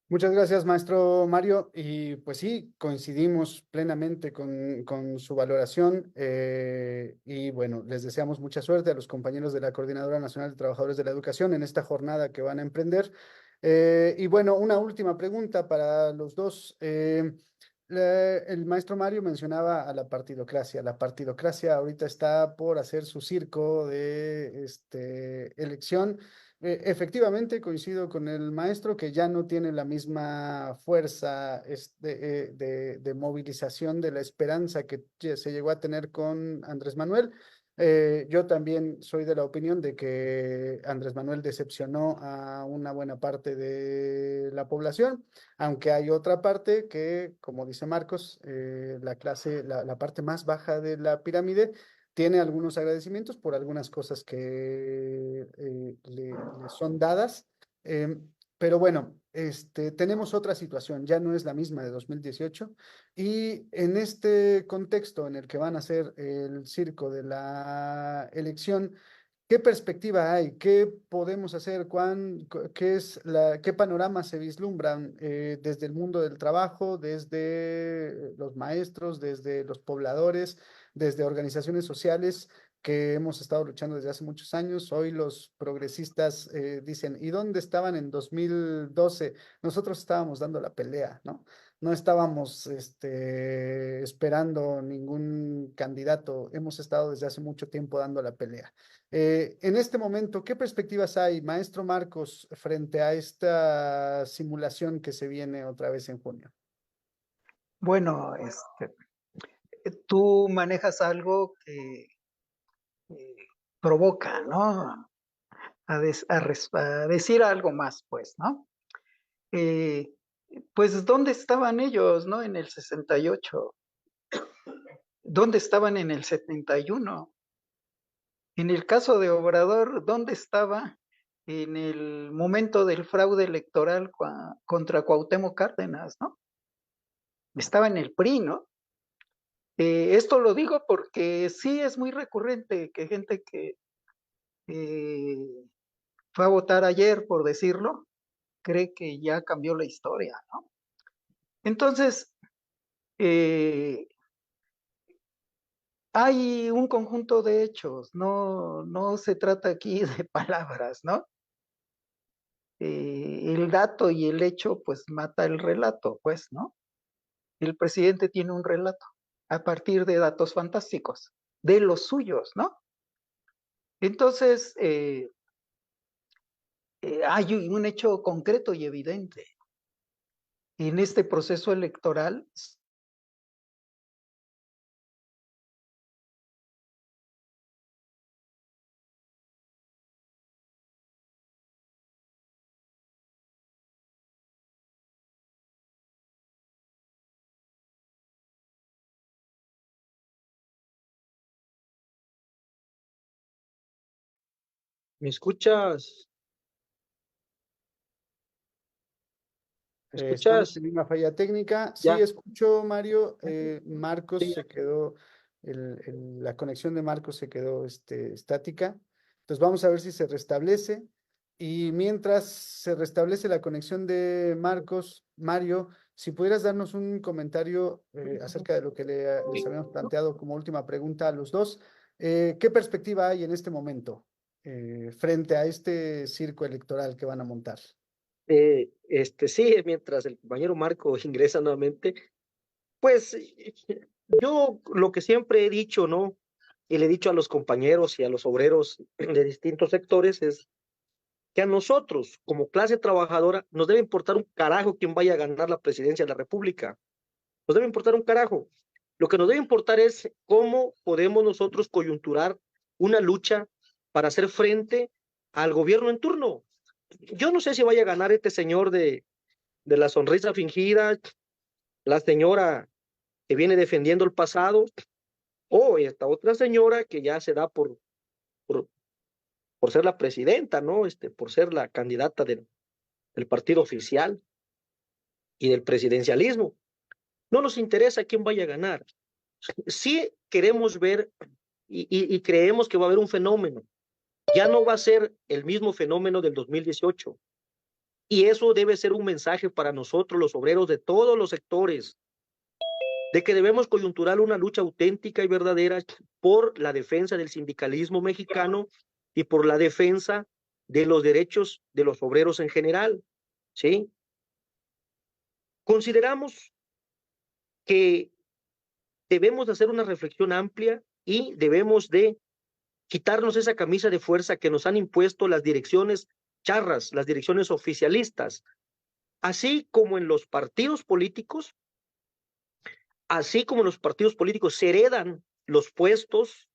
Muchas gracias, maestro Mario. Y pues sí, coincidimos plenamente con su valoración. Y bueno, les deseamos mucha suerte a los compañeros de la Coordinadora Nacional de Trabajadores de la Educación en esta jornada que van a emprender. Y bueno, una última pregunta para los dos. El maestro Mario mencionaba a la partidocracia. La partidocracia ahorita está por hacer su circo de elección. Efectivamente, coincido con el maestro que ya no tiene la misma fuerza de movilización de la esperanza que se llegó a tener con Andrés Manuel. Yo también soy de la opinión de que Andrés Manuel decepcionó a una buena parte de la población, aunque hay otra parte que, como dice Marcos, la parte más baja de la pirámide tiene algunos agradecimientos por algunas cosas que le son dadas. Pero bueno, tenemos otra situación, ya no es la misma de 2018, y en este contexto en el que van a hacer el circo de la elección, ¿qué perspectiva hay? ¿Qué podemos hacer? ¿Qué panoramas se vislumbran desde el mundo del trabajo, desde los maestros, desde los pobladores, desde organizaciones sociales que hemos estado luchando desde hace muchos años? Hoy los progresistas dicen, ¿y dónde estaban en 2012? Nosotros estábamos dando la pelea, ¿no? No estábamos esperando ningún candidato, hemos estado desde hace mucho tiempo dando la pelea. En este momento, ¿qué perspectivas hay, maestro Marcos, frente a esta simulación que se viene otra vez en junio? Bueno, tú manejas algo que provoca, ¿no? A decir algo más, pues, ¿no? Pues, ¿dónde estaban ellos, no? En el 68. ¿Dónde estaban en el 71? En el caso de Obrador, ¿dónde estaba en el momento del fraude electoral contra Cuauhtémoc Cárdenas, no? Estaba en el PRI, ¿no? Esto lo digo porque sí es muy recurrente que gente que fue a votar ayer, por decirlo, cree que ya cambió la historia, ¿no? Entonces, hay un conjunto de hechos, no se trata aquí de palabras, ¿no? El dato y el hecho, pues mata el relato, pues, ¿no? El presidente tiene un relato a partir de datos fantásticos, de los suyos, ¿no? Entonces, hay un hecho concreto y evidente. en este proceso electoral ¿Me escuchas? ¿Me Estamos escuchas? en una falla técnica. Sí, Ya. escucho, Mario. Marcos Sí, se quedó, la conexión de Marcos se quedó estática. Entonces vamos a ver si se restablece. Y mientras se restablece la conexión de Marcos, Mario, si pudieras darnos un comentario acerca de lo que les habíamos planteado como última pregunta a los dos. ¿Qué perspectiva hay en este momento frente a este circo electoral que van a montar? sí, mientras el compañero Marco ingresa nuevamente, pues yo lo que siempre he dicho, ¿no? Y le he dicho a los compañeros y a los obreros de distintos sectores es que a nosotros, como clase trabajadora, nos debe importar un carajo quién vaya a ganar la presidencia de la República. Nos debe importar un carajo. Lo que nos debe importar es cómo podemos nosotros coyunturar una lucha para hacer frente al gobierno en turno. Yo no sé si vaya a ganar este señor de la sonrisa fingida, la señora que viene defendiendo el pasado, o esta otra señora que ya se da por, por ser la presidenta, ¿no? Por ser la candidata del partido oficial y del presidencialismo. No nos interesa quién vaya a ganar. Sí queremos ver y creemos que va a haber un fenómeno. Ya no va a ser el mismo fenómeno del 2018. Y eso debe ser un mensaje para nosotros, los obreros de todos los sectores, de que debemos coyunturar una lucha auténtica y verdadera por la defensa del sindicalismo mexicano y por la defensa de los derechos de los obreros en general, ¿sí? Consideramos que debemos hacer una reflexión amplia y debemos de quitarnos esa camisa de fuerza que nos han impuesto las direcciones charras, las direcciones oficialistas, así como en los partidos políticos, así como en los partidos políticos se heredan los puestos,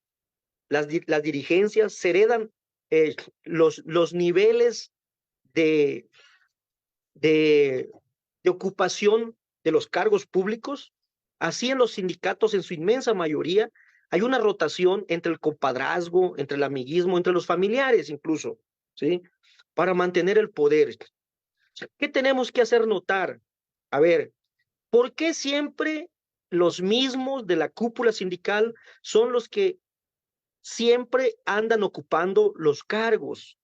las dirigencias, se heredan los niveles de, de, de ocupación de los cargos públicos, así en los sindicatos, en su inmensa mayoría, hay una rotación entre el compadrazgo, entre el amiguismo, entre los familiares incluso, ¿sí? Para mantener el poder. ¿Qué tenemos que hacer notar? A ver, ¿por qué siempre los mismos de la cúpula sindical son los que siempre andan ocupando los cargos?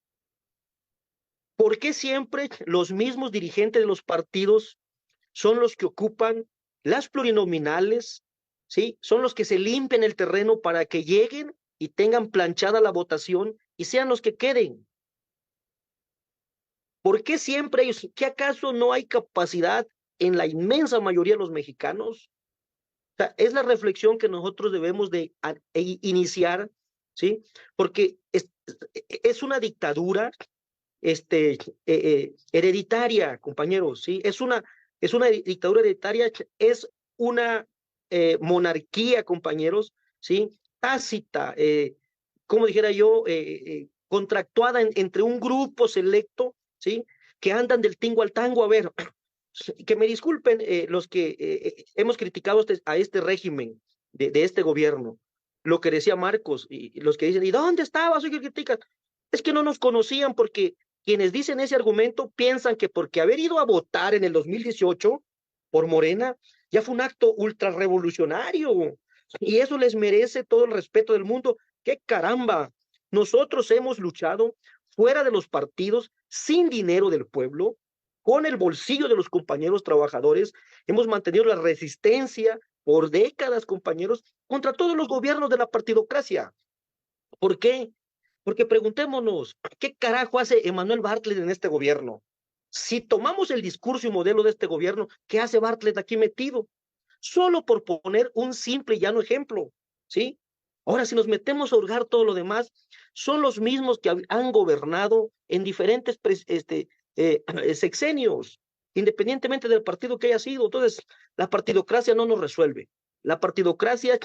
¿Por qué siempre los mismos dirigentes de los partidos son los que ocupan las plurinominales? ¿Sí? Son los que se limpian el terreno para que lleguen y tengan planchada la votación y sean los que queden. ¿Por qué siempre ellos? ¿Qué acaso no hay capacidad en la inmensa mayoría de los mexicanos? O sea, es la reflexión que nosotros debemos de iniciar, ¿sí? Porque es una dictadura hereditaria, compañeros, ¿sí? Es una dictadura hereditaria, es una monarquía, compañeros, ¿sí? Tácita, como dijera yo, contractuada entre un grupo selecto, ¿sí? Que andan del tingo al tango. A ver, que me disculpen los que hemos criticado a este régimen de este gobierno, lo que decía Marcos, y los que dicen, ¿y dónde estabas? Oye, critican. Es que no nos conocían porque quienes dicen ese argumento piensan que porque haber ido a votar en el 2018 por Morena ya fue un acto ultra revolucionario y eso les merece todo el respeto del mundo. ¡Qué caramba! Nosotros hemos luchado fuera de los partidos, sin dinero del pueblo, con el bolsillo de los compañeros trabajadores, hemos mantenido la resistencia por décadas, compañeros, contra todos los gobiernos de la partidocracia. ¿Por qué? Porque preguntémonos, ¿qué carajo hace Emanuel Bartlett en este gobierno? Si tomamos el discurso y modelo de este gobierno, ¿qué hace Bartlett aquí metido? Solo por poner un simple y llano ejemplo, ¿sí? Ahora, si nos metemos a hurgar todo lo demás, son los mismos que han gobernado en diferentes sexenios. independientemente del partido que haya sido. Entonces, la partidocracia no nos resuelve. La partidocracia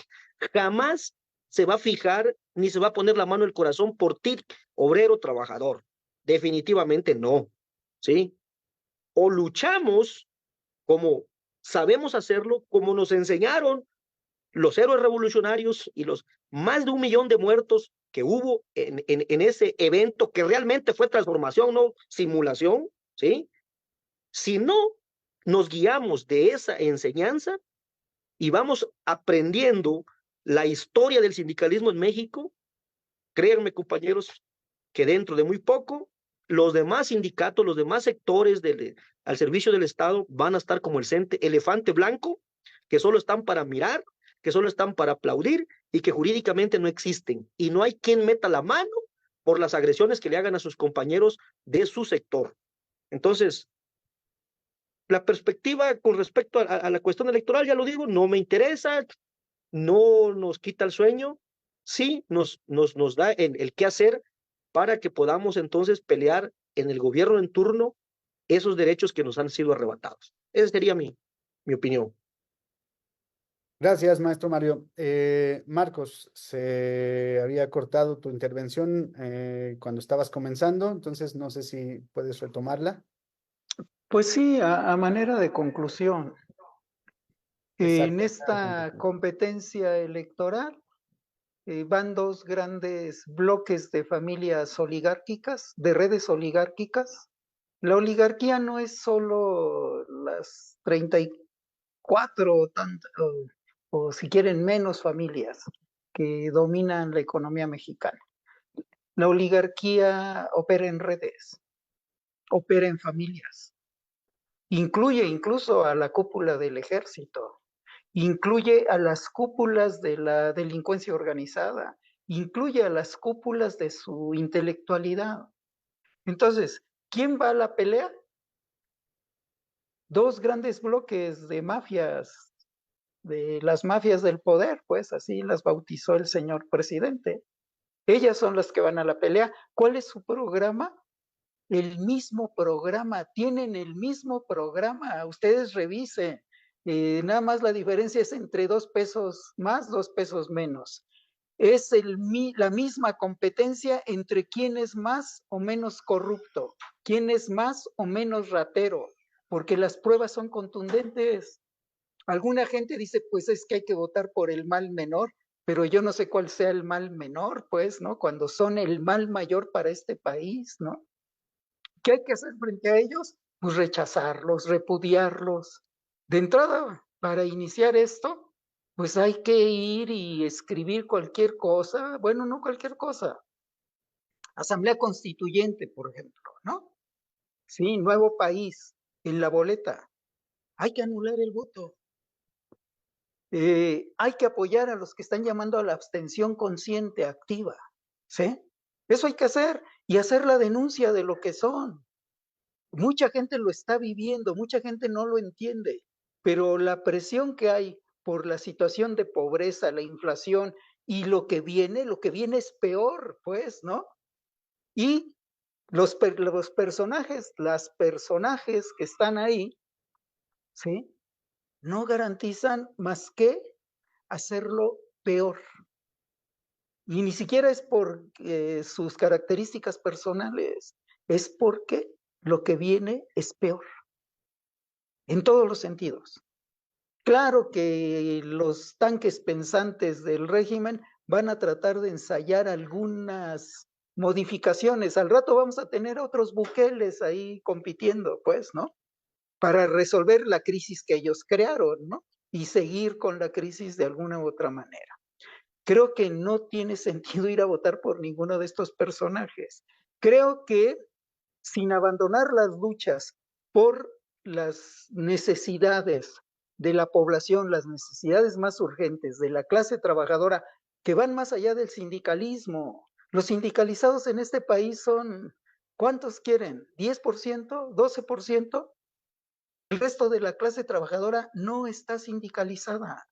jamás se va a fijar ni se va a poner la mano en el corazón por ti, obrero, trabajador. Definitivamente no, ¿sí? O luchamos como sabemos hacerlo, como nos enseñaron los héroes revolucionarios y los más de 1 millón de muertos que hubo en ese evento que realmente fue transformación, no simulación, ¿sí? Si no nos guiamos de esa enseñanza y vamos aprendiendo la historia del sindicalismo en México, créanme, compañeros, que dentro de muy poco los demás sindicatos, los demás sectores al servicio del Estado van a estar como el elefante blanco, que solo están para mirar, que solo están para aplaudir y que jurídicamente no existen. Y no hay quien meta la mano por las agresiones que le hagan a sus compañeros de su sector. Entonces, la perspectiva con respecto a la cuestión electoral, ya lo digo, no me interesa, no nos quita el sueño, sí nos da el qué hacer para que podamos entonces pelear en el gobierno en turno esos derechos que nos han sido arrebatados. Esa sería mi opinión. Gracias, maestro Mario. Marcos, se había cortado tu intervención cuando estabas comenzando, entonces no sé si puedes retomarla. Pues sí, a manera de conclusión, en Exacto. esta competencia electoral van dos grandes bloques de familias oligárquicas, de redes oligárquicas. La oligarquía no es solo las 34 o si quieren menos familias que dominan la economía mexicana. La oligarquía opera en redes, opera en familias, incluye incluso a la cúpula del ejército, incluye a las cúpulas de la delincuencia organizada, incluye a las cúpulas de su intelectualidad. Entonces, ¿quién va a la pelea? Dos grandes bloques de mafias, de las mafias del poder, pues así las bautizó el señor presidente. Ellas son las que van a la pelea. ¿Cuál es su programa? El mismo programa, tienen el mismo programa. Ustedes revisen. Nada más la diferencia es entre 2 pesos más, 2 pesos menos. Es la misma competencia entre quién es más o menos corrupto, quién es más o menos ratero, porque las pruebas son contundentes. Alguna gente dice, pues es que hay que votar por el mal menor, pero yo no sé cuál sea el mal menor, pues, ¿no? Cuando son el mal mayor para este país, ¿no? ¿Qué hay que hacer frente a ellos? Pues rechazarlos, repudiarlos. De entrada, para iniciar esto, pues hay que ir y escribir cualquier cosa, bueno, no cualquier cosa. Asamblea Constituyente, por ejemplo, ¿no? Sí, nuevo país, en la boleta. Hay que anular el voto. Hay que apoyar a los que están llamando a la abstención consciente, activa, ¿sí? Eso hay que hacer y hacer la denuncia de lo que son. Mucha gente lo está viviendo, mucha gente no lo entiende, pero la presión que hay por la situación de pobreza, la inflación y lo que viene es peor, pues, ¿no? Y los personajes, las personajes que están ahí, ¿sí? No garantizan más que hacerlo peor. Y ni siquiera es por sus características personales, es porque lo que viene es peor, en todos los sentidos. Claro que los tanques pensantes del régimen van a tratar de ensayar algunas modificaciones. Al rato vamos a tener otros buqueles ahí compitiendo, pues, ¿no? Para resolver la crisis que ellos crearon, ¿no? Y seguir con la crisis de alguna u otra manera. Creo que no tiene sentido ir a votar por ninguno de estos personajes. Creo que sin abandonar las luchas por las necesidades de la población, las necesidades más urgentes de la clase trabajadora, que van más allá del sindicalismo. Los sindicalizados en este país son, ¿cuántos quieren? ¿10%? ¿12%? El resto de la clase trabajadora no está sindicalizada.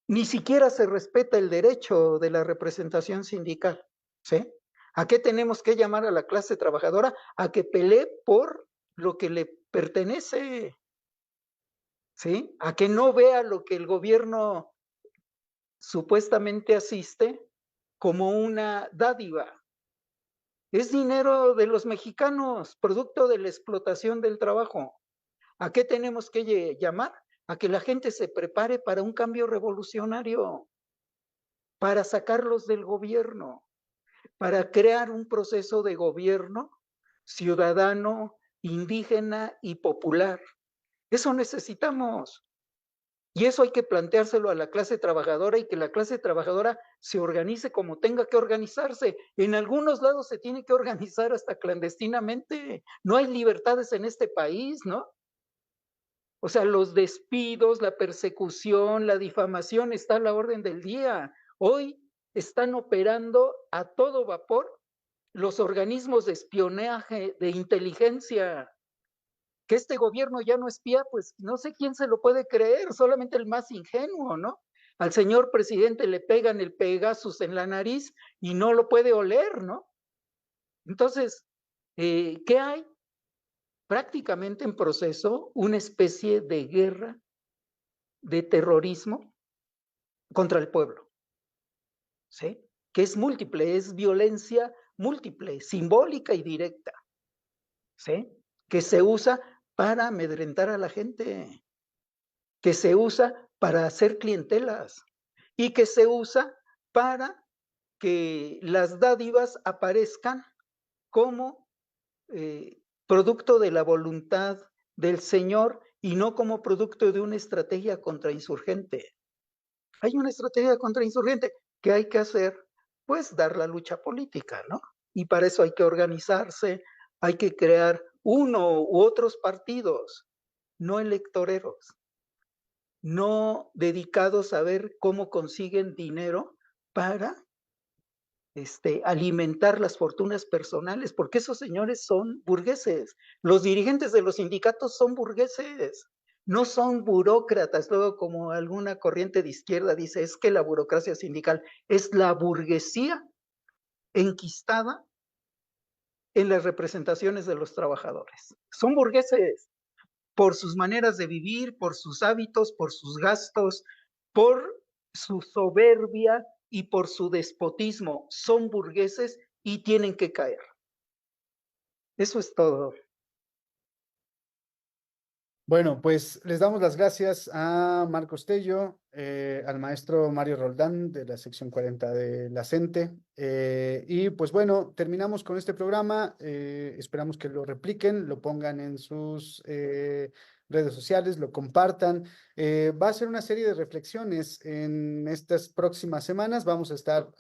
Ni siquiera se respeta el derecho de la representación sindical, ¿sí? ¿A qué tenemos que llamar a la clase trabajadora? A que pelee por lo que le pertenece, ¿sí? A que no vea lo que el gobierno supuestamente asiste como una dádiva. Es dinero de los mexicanos, producto de la explotación del trabajo. ¿A qué tenemos que llamar? A que la gente se prepare para un cambio revolucionario, para sacarlos del gobierno, para crear un proceso de gobierno ciudadano, indígena y popular. Eso necesitamos. Y eso hay que planteárselo a la clase trabajadora y que la clase trabajadora se organice como tenga que organizarse. En algunos lados se tiene que organizar hasta clandestinamente. No hay libertades en este país, ¿no? O sea, los despidos, la persecución, la difamación está a la orden del día. Hoy están operando a todo vapor los organismos de espionaje, de inteligencia. Que este gobierno ya no espía, pues no sé quién se lo puede creer, solamente el más ingenuo, ¿no? Al señor presidente le pegan el Pegasus en la nariz y no lo puede oler, ¿no? Entonces, ¿qué hay? Prácticamente en proceso una especie de guerra, de terrorismo contra el pueblo, ¿sí? Que es múltiple, es violencia múltiple, simbólica y directa, ¿sí? Que se usa para amedrentar a la gente, que se usa para hacer clientelas y que se usa para que las dádivas aparezcan como producto de la voluntad del Señor y no como producto de una estrategia contrainsurgente. Hay una estrategia contrainsurgente que hay que hacer, pues dar la lucha política, ¿no? Y para eso hay que organizarse, hay que crear uno u otros partidos, no electoreros, no dedicados a ver cómo consiguen dinero para alimentar las fortunas personales, porque esos señores son burgueses. Los dirigentes de los sindicatos son burgueses, no son burócratas. Luego, como alguna corriente de izquierda dice, es que la burocracia sindical es la burguesía enquistada en las representaciones de los trabajadores. Son burgueses por sus maneras de vivir, por sus hábitos, por sus gastos, por su soberbia y por su despotismo. Son burgueses y tienen que caer. Eso es todo. Bueno, pues les damos las gracias a Marcos Tello, al maestro Mario Roldán de la sección 40 de la CENTE. Y pues bueno, terminamos con este programa. Esperamos que lo repliquen, lo pongan en sus redes sociales, lo compartan. Va a ser una serie de reflexiones en estas próximas semanas. Vamos a estar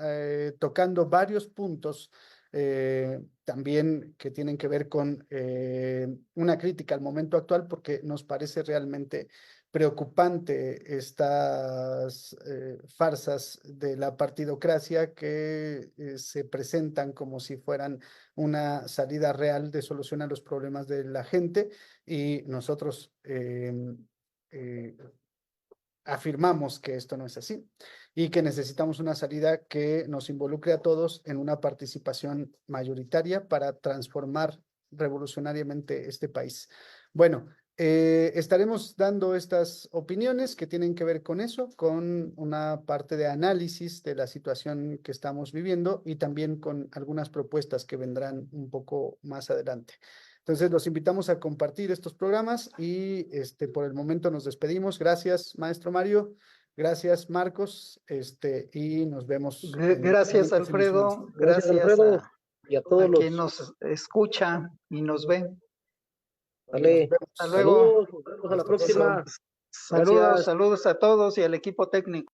tocando varios puntos también que tienen que ver con una crítica al momento actual, porque nos parece realmente preocupante estas farsas de la partidocracia que se presentan como si fueran una salida real de solucionar los problemas de la gente, y nosotros afirmamos que esto no es así y que necesitamos una salida que nos involucre a todos en una participación mayoritaria para transformar revolucionariamente este país. Bueno, estaremos dando estas opiniones que tienen que ver con eso, con una parte de análisis de la situación que estamos viviendo y también con algunas propuestas que vendrán un poco más adelante. Entonces, los invitamos a compartir estos programas y por el momento nos despedimos. Gracias, maestro Mario. Gracias, Marcos. Y nos vemos. Gracias, Alfredo. Gracias, Gracias Alfredo, y a todos a quien los. nos escucha y nos ve. Nos Dale, vemos. Hasta luego. saludos, nos vemos a la próxima. Saludos, Gracias. saludos a todos y al equipo técnico.